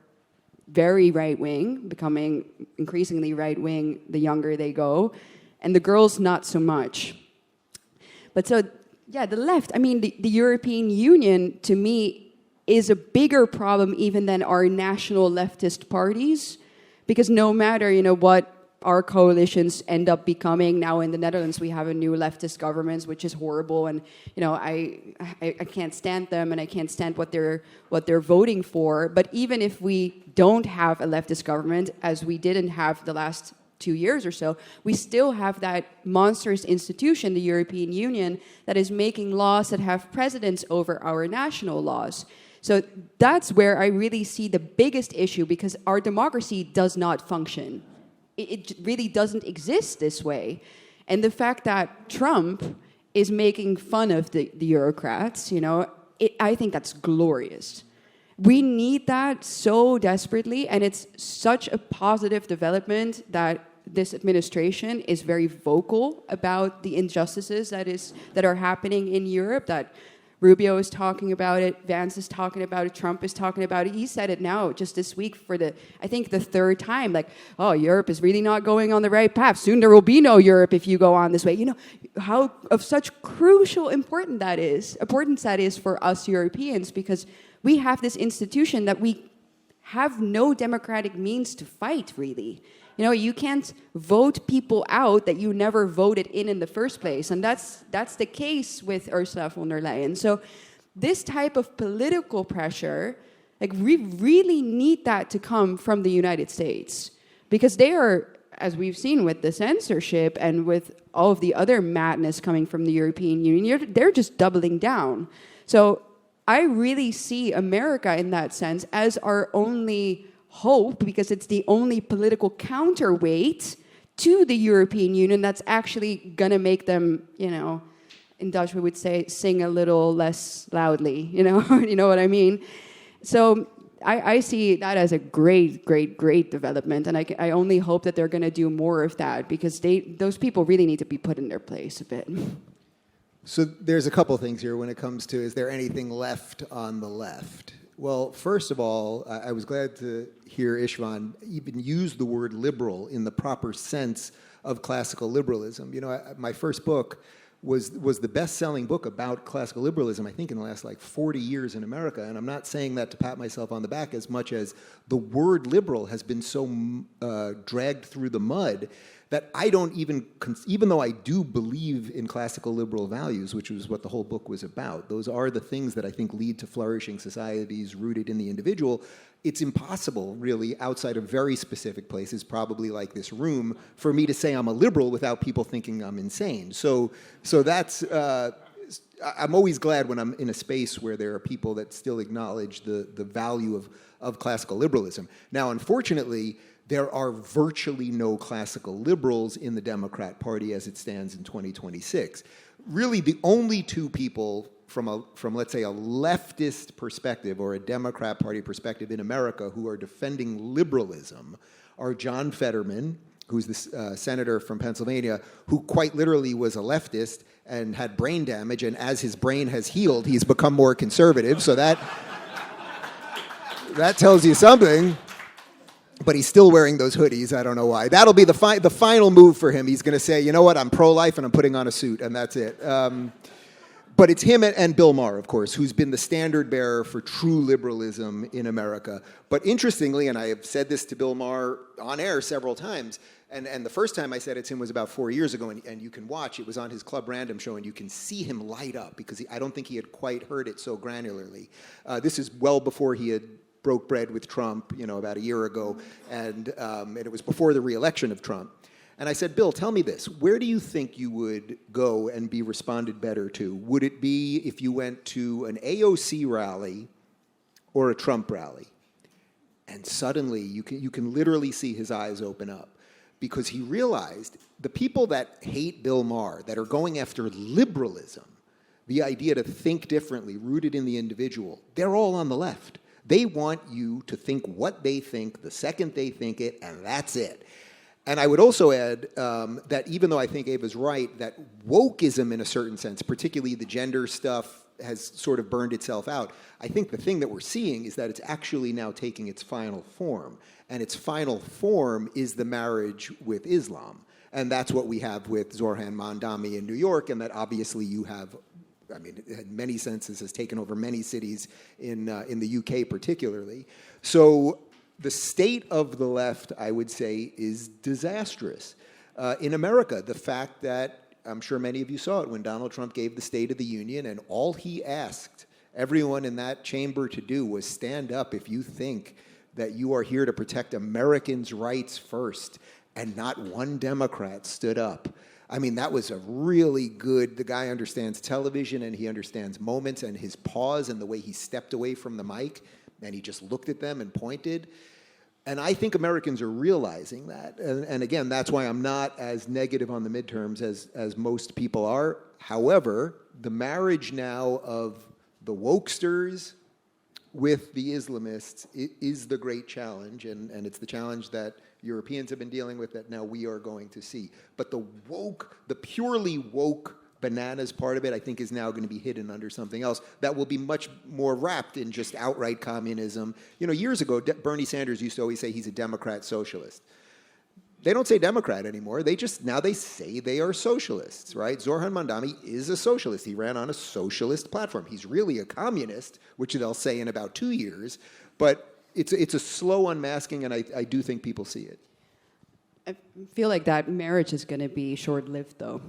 C: very right-wing, becoming increasingly right-wing the younger they go, and the girls not so much. But so, the left, the European Union, to me, is a bigger problem even than our national leftist parties, because no matter, what our coalitions end up becoming. Now in the Netherlands, we have a new leftist government, which is horrible, and I can't stand them, and I can't stand what they're voting for. But even if we don't have a leftist government, as we didn't have the last 2 years or so, we still have that monstrous institution, the European Union, that is making laws that have precedence over our national laws. So that's where I really see the biggest issue, because our democracy does not function. It really doesn't exist this way. And the fact that Trump is making fun of the Eurocrats, I think that's glorious. We need that so desperately, and it's such a positive development that this administration is very vocal about the injustices that are happening in Europe, that Rubio is talking about it, Vance is talking about it, Trump is talking about it. He said it now just this week for the third time, like, oh, Europe is really not going on the right path. Soon there will be no Europe if you go on this way. How of such crucial importance that is for us Europeans, because we have this institution that we have no democratic means to fight, really. You can't vote people out that you never voted in the first place. And that's the case with Ursula von der Leyen. So this type of political pressure, like, we really need that to come from the United States. Because they are, as we've seen with the censorship and with all of the other madness coming from the European Union, they're just doubling down. So I really see America in that sense as our only hope, because it's the only political counterweight to the European Union that's actually going to make them, in Dutch we would say, sing a little less loudly, you know what I mean? So I see that as a great, great, great development, and I only hope that they're going to do more of that, because those people really need to be put in their place a bit.
D: So there's a couple things here when it comes to, is there anything left on the left? Well, first of all, I was glad to hear Istvan even use the word liberal in the proper sense of classical liberalism. My first book was the best-selling book about classical liberalism, I think, in the last 40 years in America. And I'm not saying that to pat myself on the back as much as the word liberal has been so dragged through the mud that I don't even though I do believe in classical liberal values, which was what the whole book was about, those are the things that I think lead to flourishing societies rooted in the individual. It's impossible, really, outside of very specific places, probably like this room, for me to say I'm a liberal without people thinking I'm insane. So that's, I'm always glad when I'm in a space where there are people that still acknowledge the value of classical liberalism. Now, unfortunately, there are virtually no classical liberals in the Democrat Party as it stands in 2026. Really, the only two people from let's say, a leftist perspective or a Democrat Party perspective in America who are defending liberalism are John Fetterman, who's the senator from Pennsylvania, who quite literally was a leftist and had brain damage, and as his brain has healed, he's become more conservative, so that tells you something. But he's still wearing those hoodies. I don't know why. That'll be the final move for him. He's going to say, you know what, I'm pro-life and I'm putting on a suit, and that's it. But it's him and Bill Maher, of course, who's been the standard bearer for true liberalism in America. But interestingly, and I have said this to Bill Maher on air several times, and the first time I said it to him was about 4 years ago, and you can watch, it was on his Club Random show, and you can see him light up, because I don't think he had quite heard it so granularly. This is well before he had broke bread with Trump, about a year ago, and it was before the re-election of Trump. And I said, Bill, tell me this. Where do you think you would go and be responded better to? Would it be if you went to an AOC rally or a Trump rally? And suddenly, you can literally see his eyes open up, because he realized the people that hate Bill Maher, that are going after liberalism, the idea to think differently, rooted in the individual, they're all on the left. They want you to think what they think the second they think it, and that's it. And I would also add that even though I think Eva's right, that wokeism in a certain sense, particularly the gender stuff, has sort of burned itself out. I think the thing that we're seeing is that it's actually now taking its final form. And its final form is the marriage with Islam. And that's what we have with Zohran Mamdani in New York, and that obviously you have, in many senses has taken over many cities in the UK particularly. So the state of the left, I would say, is disastrous. In America, the fact that, I'm sure many of you saw it when Donald Trump gave the State of the Union, and all he asked everyone in that chamber to do was stand up if you think that you are here to protect Americans' rights first, and not one Democrat stood up. That was a really good, the guy understands television, and he understands moments, and his pause and the way he stepped away from the mic, and he just looked at them and pointed. And I think Americans are realizing that. And again, that's why I'm not as negative on the midterms as most people are. However, the marriage now of the wokesters with the Islamists is the great challenge, and it's the challenge that Europeans have been dealing with that now we are going to see. But the purely woke bananas part of it, I think, is now going to be hidden under something else that will be much more wrapped in just outright communism. Years ago, Bernie Sanders used to always say he's a Democrat socialist. They don't say Democrat anymore. Now they say they are socialists, right? Zohran Mamdani is a socialist. He ran on a socialist platform. He's really a communist, which they'll say in about 2 years. But it's a slow unmasking, and I do think people see it.
C: I feel like that marriage is going to be short-lived, though,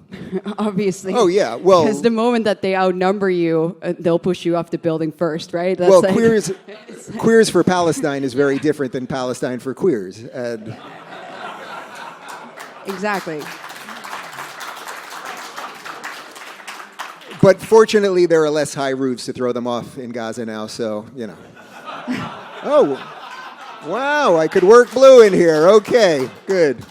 C: obviously.
D: Oh, yeah, well...
C: Because the moment that they outnumber you, they'll push you off the building first, right?
D: That's queers for Palestine is very different than Palestine for queers. And...
C: Exactly.
D: But fortunately, there are less high roofs to throw them off in Gaza now, so, Oh... Wow, I could work blue in here. Okay, good.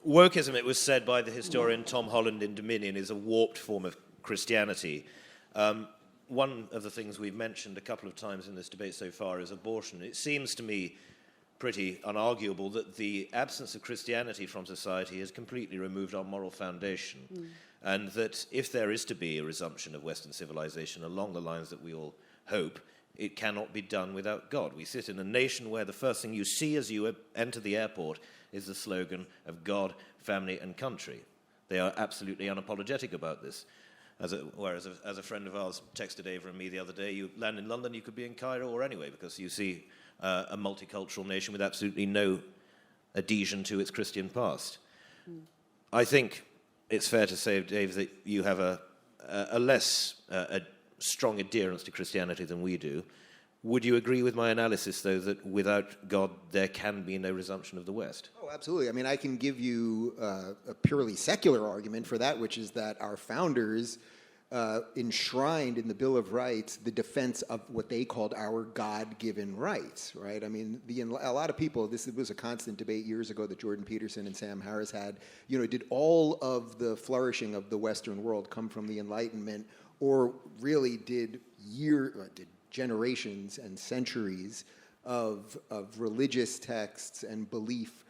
B: Wokeism, it was said by the historian Tom Holland in Dominion, is a warped form of Christianity. One of the things we've mentioned a couple of times in this debate so far is abortion. It seems to me pretty unarguable that the absence of Christianity from society has completely removed our moral foundation, and that if there is to be a resumption of Western civilization along the lines that we all hope, it cannot be done without God. We sit in a nation where the first thing you see as you enter the airport is the slogan of God, family, and country. They are absolutely unapologetic about this. Whereas a friend of ours texted Eva and me the other day, you land in London, you could be in Cairo or anywhere, because you see a multicultural nation with absolutely no adhesion to its Christian past. I think it's fair to say, Dave, that you have a less strong adherence to Christianity than we do. Would you agree with my analysis, though, that without God there can be no resumption of the West?
D: Oh, absolutely. I can give you a purely secular argument for that, which is that our founders enshrined in the Bill of Rights the defense of what they called our God-given rights, right? A lot of people, this was a constant debate years ago that Jordan Peterson and Sam Harris had, did all of the flourishing of the Western world come from the Enlightenment, or really did generations and centuries of religious texts and belief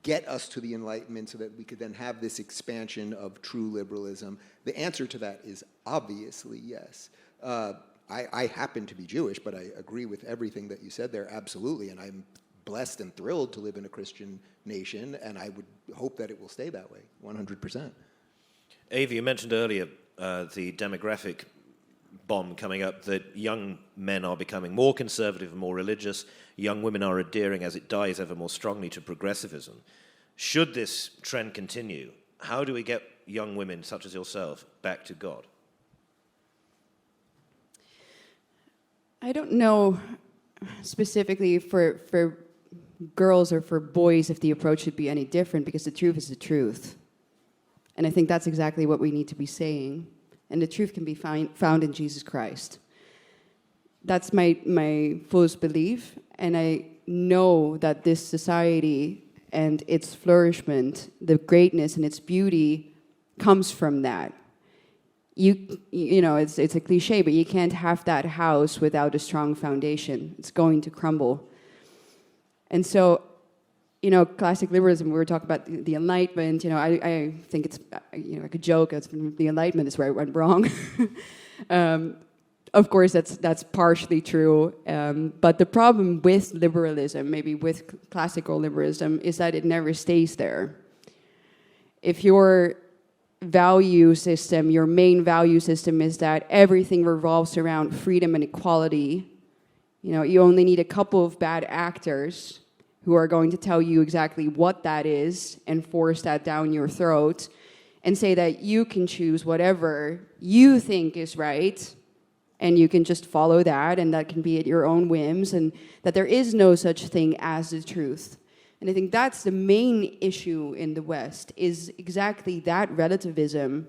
D: get us to the Enlightenment so that we could then have this expansion of true liberalism? The answer to that is obviously yes. I happen to be Jewish, but I agree with everything that you said there, absolutely, and I'm blessed and thrilled to live in a Christian nation, and I would hope that it will stay that way, 100%.
B: Eva, you mentioned earlier the demographic bomb coming up, that young men are becoming more conservative and more religious, young women are adhering as it dies ever more strongly to progressivism. Should this trend continue, how do we get young women such as yourself back to God?
C: I don't know specifically for girls or for boys if the approach should be any different, because the truth is the truth. And I think that's exactly what we need to be saying. And the truth can be found in Jesus Christ. That's my fullest belief. And I know that this society and its flourishment, the greatness and its beauty, comes from that. You know, it's a cliche, but you can't have that house without a strong foundation. It's going to crumble. And so, you know, classic liberalism, we were talking about the Enlightenment, you know, I think it's, you know, like a joke, the Enlightenment is where it went wrong. Of course, that's partially true, but the problem with liberalism, maybe with classical liberalism, is that it never stays there. If your value system, your main value system is that everything revolves around freedom and equality, you know, you only need a couple of bad actors who are going to tell you exactly what that is and force that down your throat and say that you can choose whatever you think is right and you can just follow that and that can be at your own whims and that there is no such thing as the truth. And I think that's the main issue in the West, is exactly that relativism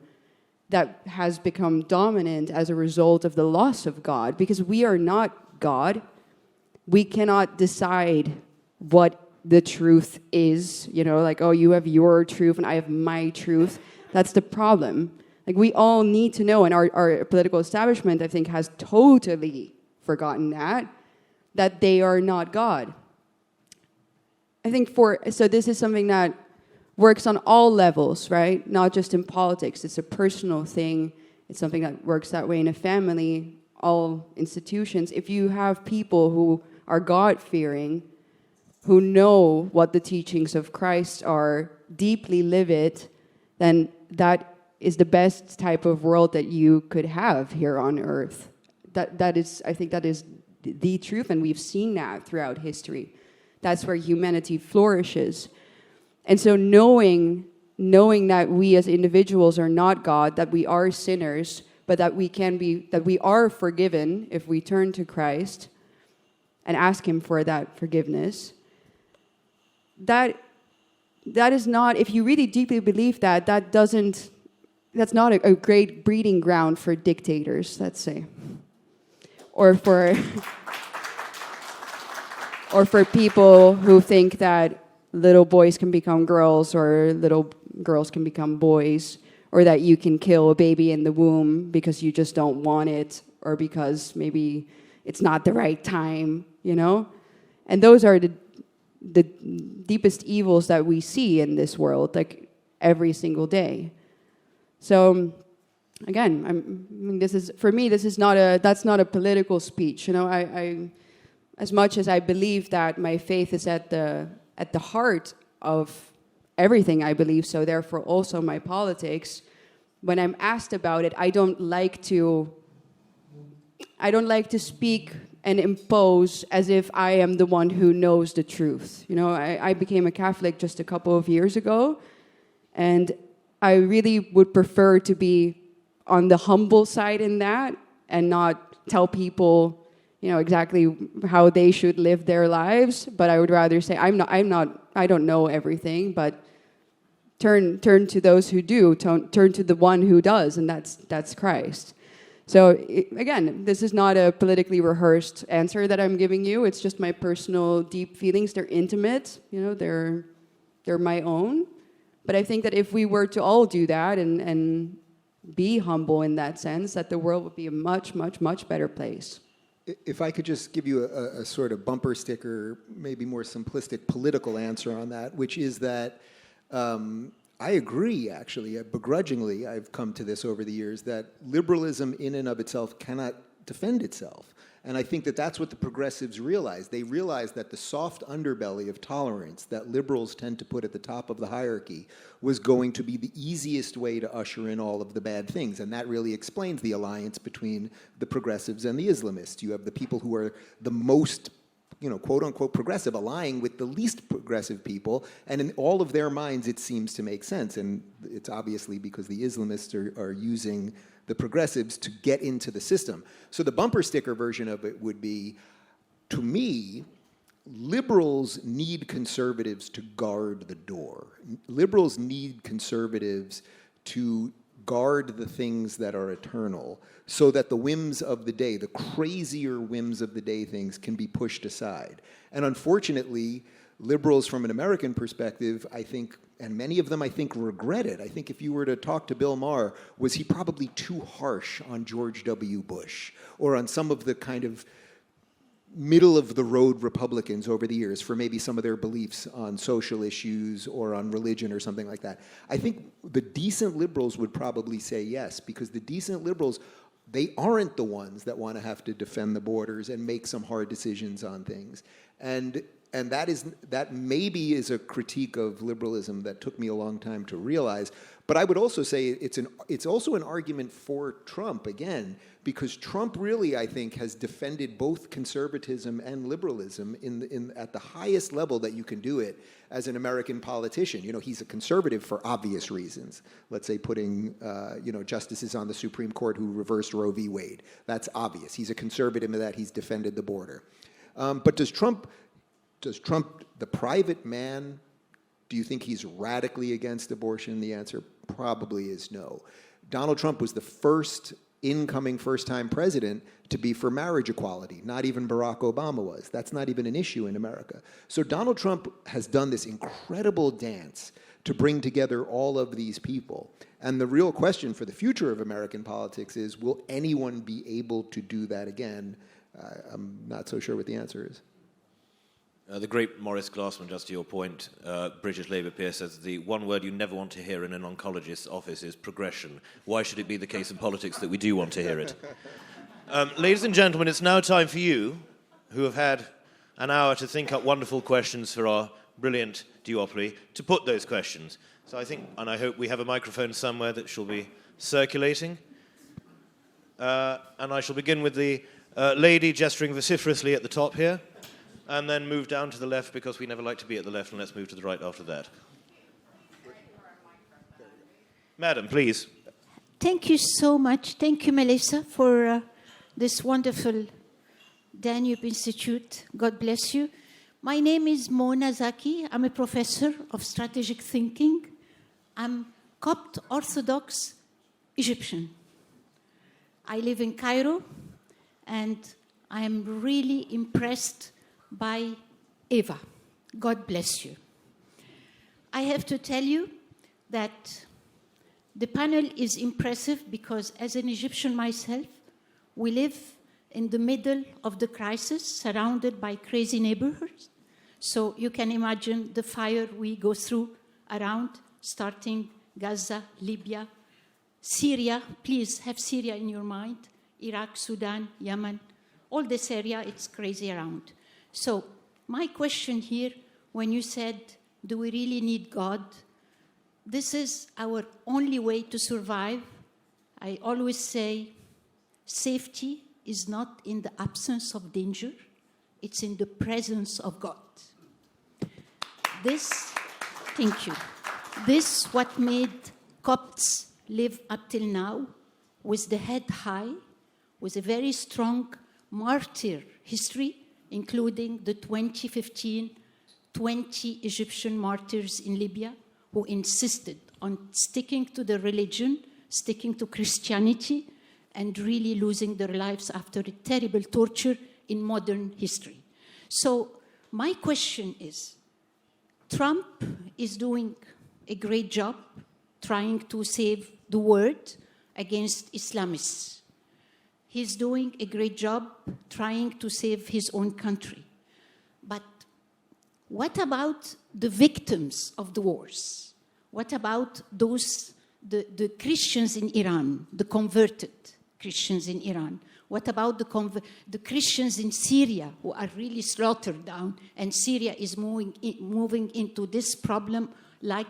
C: that has become dominant as a result of the loss of God, because we are not God. We cannot decide what the truth is, you know, like, oh, you have your truth and I have my truth. That's the problem. Like, we all need to know, and our political establishment, I think, has totally forgotten that they are not God. I think so this is something that works on all levels, right? Not just in politics. It's a personal thing. It's something that works that way in a family, all institutions. If you have people who are God-fearing, who know what the teachings of Christ are, deeply live it, then that is the best type of world that you could have here on earth. That is, I think that is the truth, and we've seen that throughout history. That's where humanity flourishes. And so knowing that we as individuals are not God, that we are sinners, but that we are forgiven if we turn to Christ and ask him for that forgiveness, that is not, if you really deeply believe that's not a great breeding ground for dictators, let's say. Or for people who think that little boys can become girls or little girls can become boys, or that you can kill a baby in the womb because you just don't want it, or because maybe it's not the right time, you know? And those are the deepest evils that we see in this world, like every single day. So again, this is not a political speech. You know, I as much as I believe that my faith is at the heart of everything I believe, so therefore also my politics, when I'm asked about it, I don't like to speak and impose as if I am the one who knows the truth. You know, I became a Catholic just a couple of years ago, and I really would prefer to be on the humble side in that and not tell people, you know, exactly how they should live their lives. But I would rather say, I don't know everything, but turn to those who do, turn to the one who does, and that's Christ. So again, this is not a politically rehearsed answer that I'm giving you. It's just my personal deep feelings. They're intimate, you know, they're my own. But I think that if we were to all do that and be humble in that sense, that the world would be a much, much, much better place.
D: If I could just give you a sort of bumper sticker, maybe more simplistic political answer on that, which is that I agree, actually, begrudgingly, I've come to this over the years, that liberalism in and of itself cannot defend itself. And I think that that's what the progressives realized. They realized that the soft underbelly of tolerance that liberals tend to put at the top of the hierarchy was going to be the easiest way to usher in all of the bad things. And that really explains the alliance between the progressives and the Islamists. You have the people who are the most, quote unquote progressive, allying with the least progressive people, and in all of their minds it seems to make sense. And it's obviously because the Islamists are using the progressives to get into the system. So the bumper sticker version of it would be, to me, liberals need conservatives to guard the door. Liberals need conservatives to guard the things that are eternal, so that the whims of the day, the crazier whims of the day things, can be pushed aside. And unfortunately, liberals from an American perspective, I think, and many of them, I think, regret it. I think if you were to talk to Bill Maher, was he probably too harsh on George W. Bush or on some of the kind of middle-of-the-road Republicans over the years for maybe some of their beliefs on social issues or on religion or something like that? I think the decent liberals would probably say yes, because the decent liberals, they aren't the ones that want to have to defend the borders and make some hard decisions on things. And that maybe is a critique of liberalism that took me a long time to realize. But I would also say it's also an argument for Trump, again, because Trump really, I think, has defended both conservatism and liberalism at the highest level that you can do it as an American politician. He's a conservative for obvious reasons. Let's say putting justices on the Supreme Court who reversed Roe v. Wade. That's obvious. He's a conservative in that he's defended the border. But does Trump, the private man, do you think he's radically against abortion? The answer probably is no. Donald Trump was the first incoming first-time president to be for marriage equality. Not even Barack Obama was. That's not even an issue in America. So Donald Trump has done this incredible dance to bring together all of these people. And the real question for the future of American politics is, will anyone be able to do that again? I'm not so sure what the answer is.
B: The great Maurice Glassman, just to your point, British Labour peer, says the one word you never want to hear in an oncologist's office is progression. Why should it be the case in politics that we do want to hear it? Ladies and gentlemen, it's now time for you, who have had an hour to think up wonderful questions for our brilliant duopoly, to put those questions. So I think, and I hope we have a microphone somewhere that shall be circulating. And I shall begin with the lady gesturing vociferously at the top here, and then move down to the left, because we never like to be at the left, and let's move to the right after that. Madam, please.
E: Thank you so much. Thank you, Melissa, for this wonderful Danube Institute. God bless you. My name is Mona Zaki. I'm a professor of strategic thinking. I'm Copt Orthodox Egyptian. I live in Cairo, and I am really impressed by Eva. God bless you. I have to tell you that the panel is impressive because, as an Egyptian myself, we live in the middle of the crisis, surrounded by crazy neighborhoods. So you can imagine the fire we go through around, starting Gaza, Libya, Syria. Please have Syria in your mind. Iraq, Sudan, Yemen, all this area, it's crazy around. So my question here, when you said, do we really need God? This is our only way to survive. I always say, safety is not in the absence of danger, it's in the presence of God. Thank you. This what made Copts live up till now, with the head high, with a very strong martyr history, including the 2015 20 Egyptian martyrs in Libya who insisted on sticking to the religion, sticking to Christianity, and really losing their lives after a terrible torture in modern history. So my question is, Trump is doing a great job trying to save the world against Islamists. He's doing a great job trying to save his own country. But what about the victims of the wars? What about those, the Christians in Iran, the converted Christians in Iran, What about the Christians in Syria who are really slaughtered down, and Syria is moving into this problem like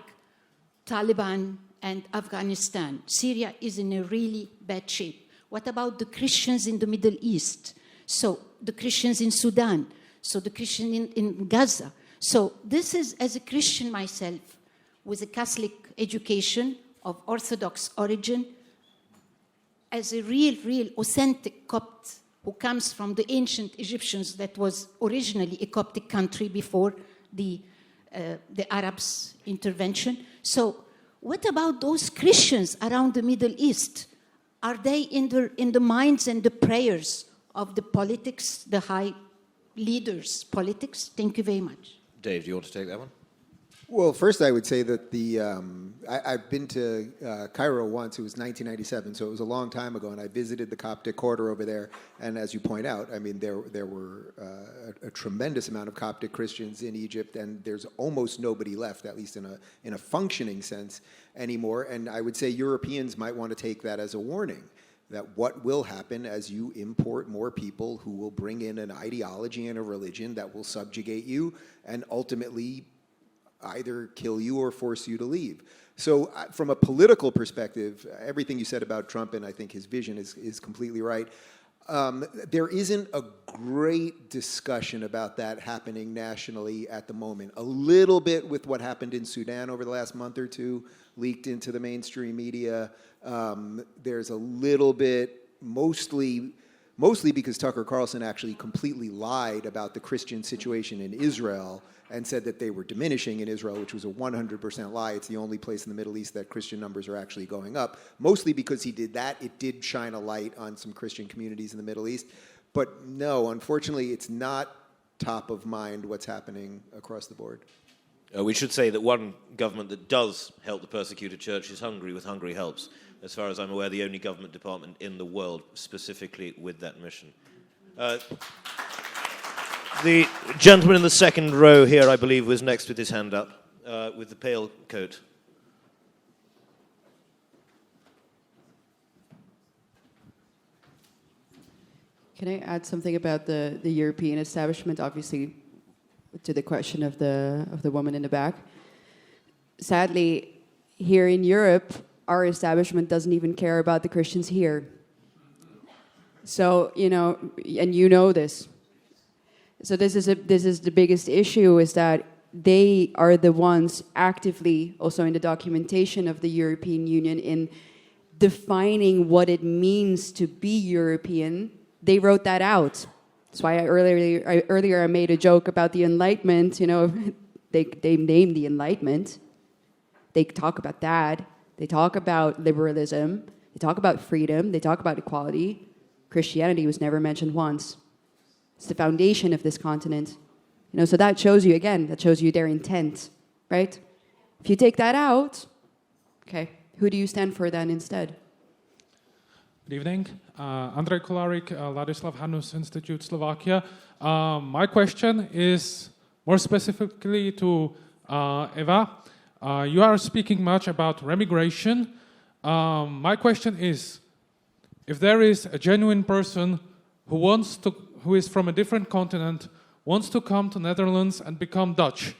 E: Taliban and Afghanistan. Syria is in a really bad shape. What about the Christians in the Middle East? So the Christians in Sudan, so the Christian in Gaza. So this is, as a Christian myself, with a Catholic education of Orthodox origin, as a real authentic Copt who comes from the ancient Egyptians that was originally a Coptic country before the Arabs' intervention. So what about those Christians around the Middle East? Are they in the minds and the prayers of the politics, the high leaders' politics? Thank you very much.
B: Dave, do you want to take that one?
D: Well, first I would say that I've been to Cairo once. It was 1997, so it was a long time ago, and I visited the Coptic quarter over there. And as you point out, I mean, there were a tremendous amount of Coptic Christians in Egypt, and there's almost nobody left, at least in a functioning sense, anymore. And I would say Europeans might want to take that as a warning, that what will happen as you import more people who will bring in an ideology and a religion that will subjugate you and ultimately either kill you or force you to leave. So from a political perspective, everything you said about Trump, and I think his vision is completely right. There isn't a great discussion about that happening nationally at the moment. A little bit with what happened in Sudan over the last month or two, leaked into the mainstream media. There's a little bit, mostly because Tucker Carlson actually completely lied about the Christian situation in Israel and said that they were diminishing in Israel, which was a 100% lie. It's the only place in the Middle East that Christian numbers are actually going up. Mostly because he did that, it did shine a light on some Christian communities in the Middle East. But no, unfortunately, it's not top of mind what's happening across the board.
B: We should say that one government that does help the persecuted church is Hungary, with Hungary Helps. As far as I'm aware, the only government department in the world specifically with that mission. The gentleman in the second row here, I believe, was next with his hand up, with the pale coat.
C: Can I add something about the European establishment, obviously, to the question of the woman in the back? Sadly, here in Europe, our establishment doesn't even care about the Christians here. So, and you know this. So this is the biggest issue, is that they are the ones actively, also in the documentation of the European Union, in defining what it means to be European. They wrote that out. That's why earlier I made a joke about the Enlightenment. They named the Enlightenment. They talk about that. They talk about liberalism. They talk about freedom. They talk about equality. Christianity was never mentioned once. It's the foundation of this continent. So that shows you, again, their intent, right? If you take that out, okay, who do you stand for then instead?
F: Good evening. Andrej Kolarik, Ladislav Hanus Institute, Slovakia. My question is more specifically to Eva. You are speaking much about remigration. My question is, if there is a genuine person who is from a different continent, wants to come to Netherlands and become Dutch,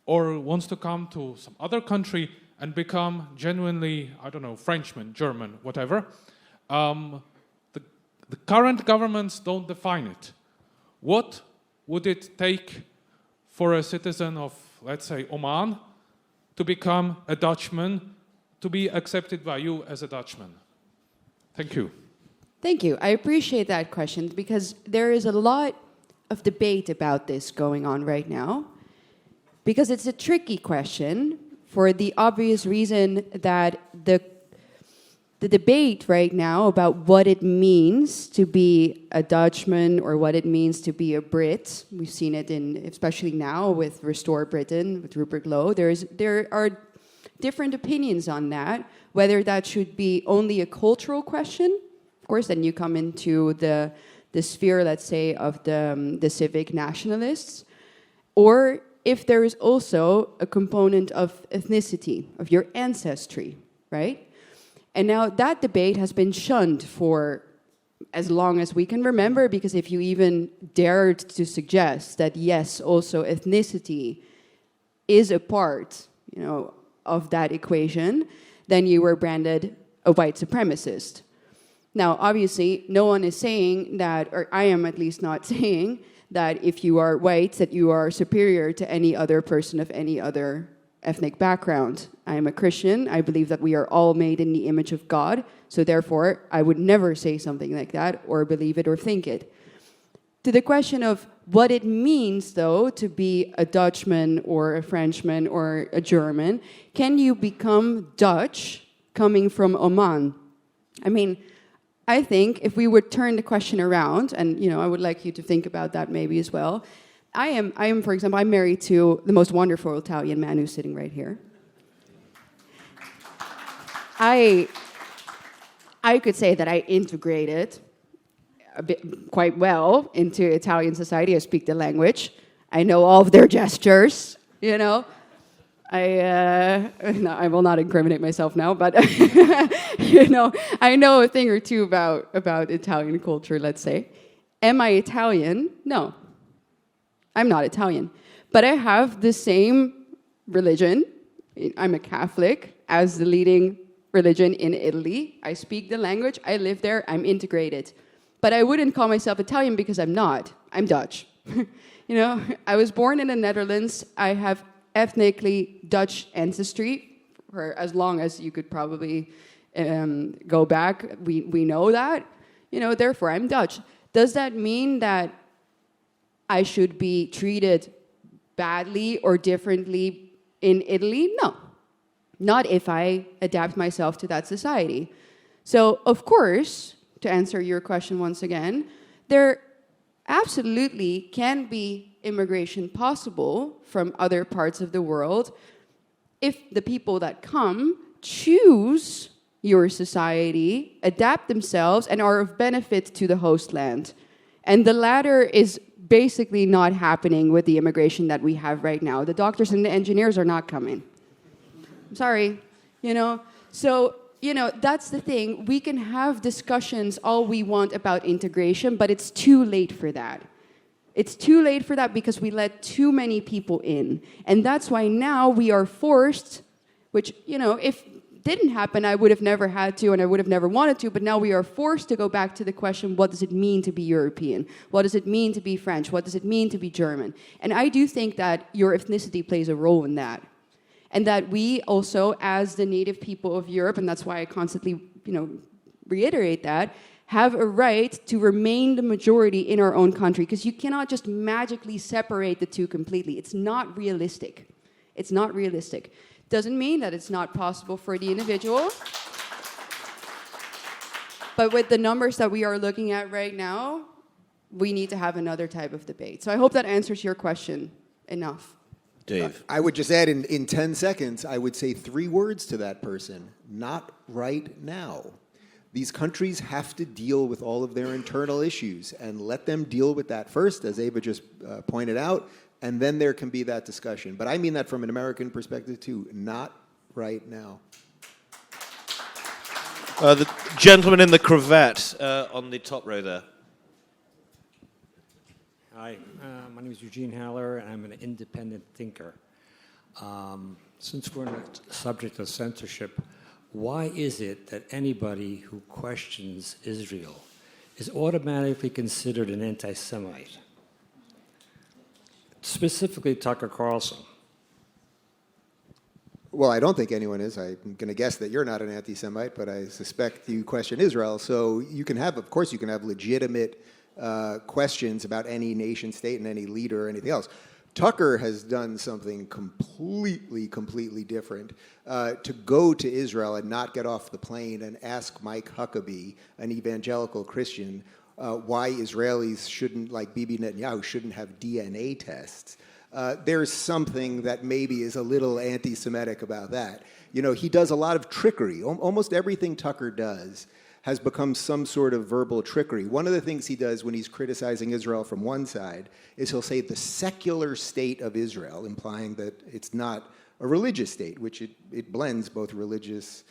F: or wants to come to some other country and become genuinely, Frenchman, German, whatever, the current governments don't define it. What would it take for a citizen of, let's say, Oman to become a Dutchman, to be accepted by you as a Dutchman? Thank you.
C: Thank you. I appreciate that question, because there is a lot of debate about this going on right now, because it's a tricky question for the obvious reason that the debate right now about what it means to be a Dutchman or what it means to be a Brit, we've seen it especially now with Restore Britain, with Rupert Lowe, there are different opinions on that, whether that should be only a cultural question. Of course, then you come into the sphere, let's say, of the civic nationalists, or if there is also a component of ethnicity, of your ancestry, right? And now that debate has been shunned for as long as we can remember, because if you even dared to suggest that, yes, also ethnicity is a part, of that equation, then you were branded a white supremacist. Now, obviously, no one is saying that, or I am at least not saying, that if you are white, that you are superior to any other person of any other ethnic background. I am a Christian. I believe that we are all made in the image of God. So therefore, I would never say something like that, or believe it, or think it. To the question of what it means, though, to be a Dutchman, or a Frenchman, or a German, can you become Dutch coming from Oman? I mean, I think if we would turn the question around, and I would like you to think about that maybe as well. I am, for example, I'm married to the most wonderful Italian man who's sitting right here. I could say that I integrated quite well into Italian society. I speak the language. I know all of their gestures. I will not incriminate myself now, but I know a thing or two about Italian culture, let's say. Am I Italian? No, I'm not Italian. But I have the same religion. I'm a Catholic as the leading religion in Italy. I speak the language. I live there. I'm integrated. But I wouldn't call myself Italian because I'm not. I'm Dutch. I was born in the Netherlands. I have ethnically Dutch ancestry for as long as you could probably go back. We know that. Therefore, I'm Dutch. Does that mean that I should be treated badly or differently in Italy? No. Not if I adapt myself to that society. So, of course, to answer your question once again, there absolutely can be immigration possible from other parts of the world if the people that come choose your society, adapt themselves, and are of benefit to the host land. And the latter is basically not happening with the immigration that we have right now. The doctors and the engineers are not coming. Sorry, So, that's the thing. We can have discussions all we want about integration, but it's too late for that. It's too late for that because we let too many people in. And that's why now we are forced, which, if didn't happen, I would have never had to and I would have never wanted to, but now we are forced to go back to the question, what does it mean to be European? What does it mean to be French? What does it mean to be German? And I do think that your ethnicity plays a role in that. And that we also, as the native people of Europe, and that's why I constantly, reiterate that, have a right to remain the majority in our own country. Because you cannot just magically separate the two completely. It's not realistic. It's not realistic. Doesn't mean that it's not possible for the individual. But with the numbers that we are looking at right now, we need to have another type of debate. So I hope that answers your question enough.
B: Dave.
D: I would just add in 10 seconds, I would say 3 words to that person. Not right now. These countries have to deal with all of their internal issues and let them deal with that first, as Eva just pointed out, and then there can be that discussion. But I mean that from an American perspective too. Not right now.
B: The gentleman in the cravat on the top row there.
G: Hi, my name is Eugene Haller, and I'm an independent thinker. Since we're on the subject of censorship, why is it that anybody who questions Israel is automatically considered an anti-Semite? Specifically, Tucker Carlson.
D: Well, I don't think anyone is. I'm going to guess that you're not an anti-Semite, but I suspect you question Israel. So you can have, of course, you can have legitimate questions about any nation state and any leader or anything else. Tucker has done something completely different. To go to Israel and not get off the plane and ask Mike Huckabee, an evangelical Christian, why Israelis shouldn't, like Bibi Netanyahu, shouldn't have DNA tests. There's something that maybe is a little anti-Semitic about that. He does a lot of trickery. Almost everything Tucker does has become some sort of verbal trickery. One of the things he does when he's criticizing Israel from one side is he'll say the secular state of Israel, implying that it's not a religious state, which it blends both religious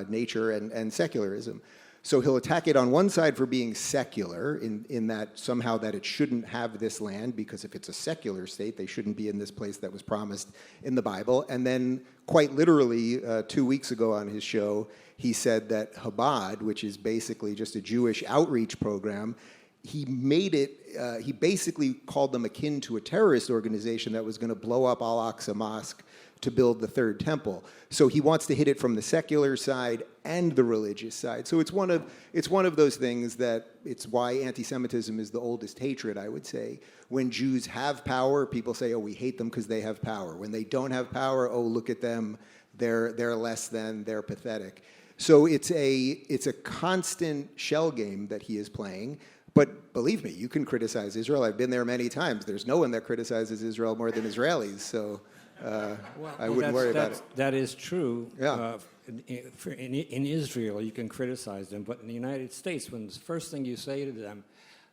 D: nature and secularism. So he'll attack it on one side for being secular, in that somehow that it shouldn't have this land, because if it's a secular state, they shouldn't be in this place that was promised in the Bible. And then, quite literally, 2 weeks ago on his show, he said that Chabad, which is basically just a Jewish outreach program, he made it, he basically called them akin to a terrorist organization that was going to blow up Al-Aqsa Mosque to build the third temple. So he wants to hit it from the secular side and the religious side. So it's one of those things that it's why anti-Semitism is the oldest hatred, I would say. When Jews have power, people say, oh, we hate them because they have power. When they don't have power, oh, look at them, they're less than, they're pathetic. So it's a constant shell game that he is playing. But believe me, you can criticize Israel. I've been there many times. There's no one that criticizes Israel more than Israelis. So I wouldn't worry about it.
G: That is true.
D: Yeah.
G: In Israel, you can criticize them, but in the United States, when the first thing you say to them,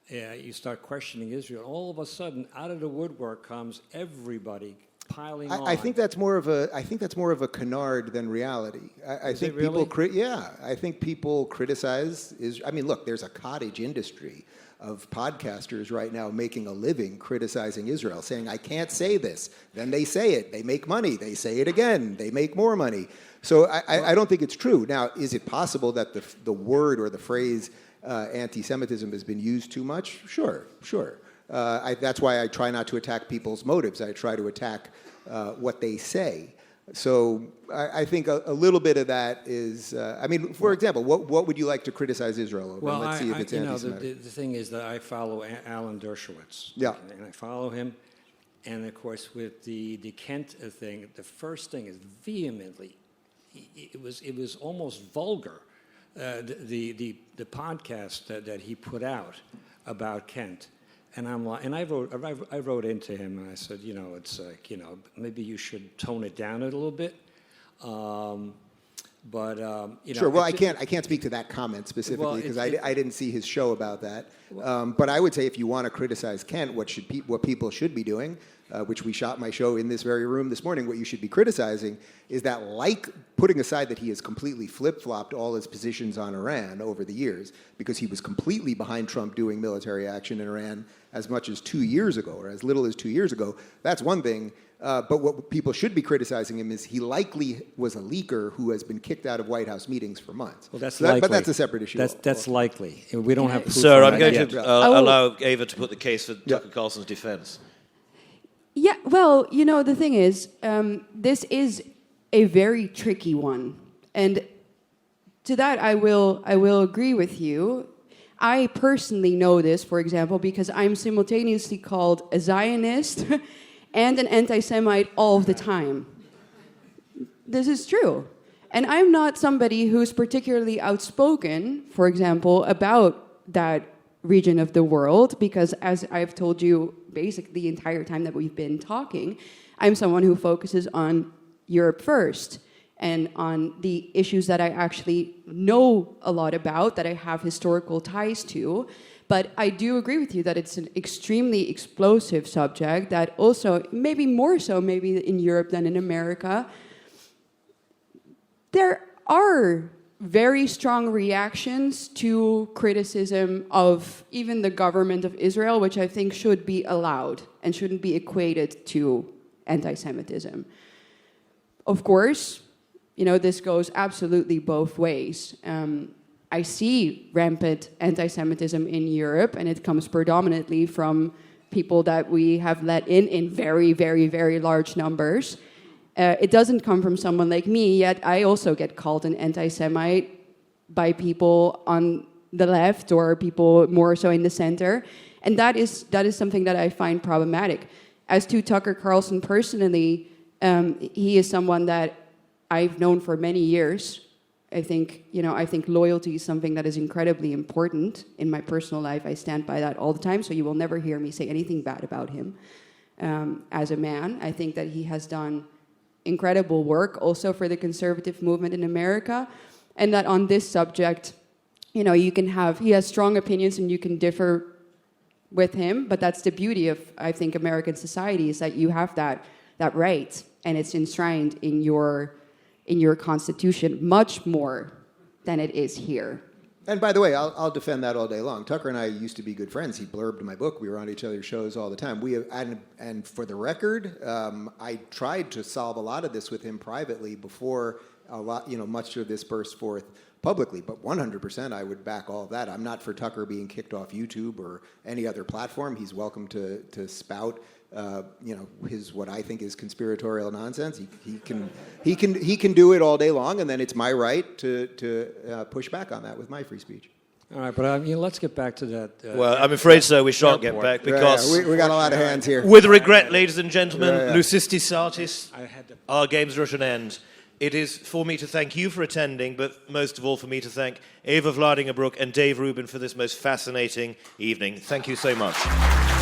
G: you start questioning Israel, all of a sudden, out of the woodwork comes everybody piling on.
D: I think that's more of a canard than reality. I think
G: really?
D: I think people criticize. I mean, look, there's a cottage industry of podcasters right now making a living criticizing Israel, saying, I can't say this. Then they say it. They make money. They say it again. They make more money. So I don't think it's true. Now, is it possible that the word or the phrase anti-Semitism has been used too much? Sure. That's why I try not to attack people's motives. I try to attack what they say. So I think a little bit of that is, I mean, for example, what would you like to criticize Israel over?
G: Well,
D: let's see if it's anti-Semitic.
G: The thing is that I follow Alan Dershowitz.
D: Yeah.
G: And I follow him. And, of course, with the Kent thing, the first thing is vehemently, it was almost vulgar, the podcast that he put out about Kent. And I'm like, and I wrote into him, and I said, it's like, maybe you should tone it down a little bit.
D: Sure. Well, I can't speak to that comment specifically because I didn't see his show about that. But I would say if you want to criticize Kent, what people should be doing, which we shot my show in this very room this morning, what you should be criticizing is that, like, putting aside that he has completely flip-flopped all his positions on Iran over the years, because he was completely behind Trump doing military action in Iran as much as 2 years ago, or as little as 2 years ago, that's one thing. But what people should be criticizing him is he likely was a leaker who has been kicked out of White House meetings for months.
G: Well, that's likely.
D: But that's a separate issue.
G: That's likely. We don't have proof.
B: Sir, I'm going
G: yet.
B: to allow Eva to put the case for Tucker Carlson's defense.
C: Yeah, well, the thing is, this is a very tricky one. And to that, I will agree with you. I personally know this, for example, because I'm simultaneously called a Zionist and an anti-Semite all of the time. This is true. And I'm not somebody who's particularly outspoken, for example, about that region of the world, because as I've told you basically the entire time that we've been talking, I'm someone who focuses on Europe first and on the issues that I actually know a lot about, that I have historical ties to. But I do agree with you that it's an extremely explosive subject that also, maybe more so maybe in Europe than in America, there are very strong reactions to criticism of even the government of Israel, which I think should be allowed and shouldn't be equated to anti-Semitism. Of course, this goes absolutely both ways. I see rampant anti-Semitism in Europe, and it comes predominantly from people that we have let in very, very, very large numbers. It doesn't come from someone like me, yet I also get called an anti-Semite by people on the left or people more so in the center. And that is something that I find problematic. As to Tucker Carlson personally, he is someone that I've known for many years. I think loyalty is something that is incredibly important in my personal life. I stand by that all the time, so you will never hear me say anything bad about him. As a man, I think that he has done incredible work also for the conservative movement in America, and that on this subject, he has strong opinions and you can differ with him, but that's the beauty of, I think, American society, is that you have that right, and it's enshrined in your constitution much more than it is here.
D: And by the way, I'll defend that all day long. Tucker and I used to be good friends. He blurbed my book. We were on each other's shows all the time. And for the record, I tried to solve a lot of this with him privately before much of this burst forth publicly. But 100%, I would back all of that. I'm not for Tucker being kicked off YouTube or any other platform. He's welcome to spout his what I think is conspiratorial nonsense. He can do it all day long, and then it's my right to push back on that with my free speech.
G: All right, but let's get back to that.
B: Well, I'm afraid so. We shan't get back because
D: we got a lot of hands here.
B: With regret, ladies and gentlemen, Lucistis Satis, our games are at an end. It is for me to thank you for attending, but most of all for me to thank Eva Vlaardingerbroek and Dave Rubin for this most fascinating evening. Thank you so much.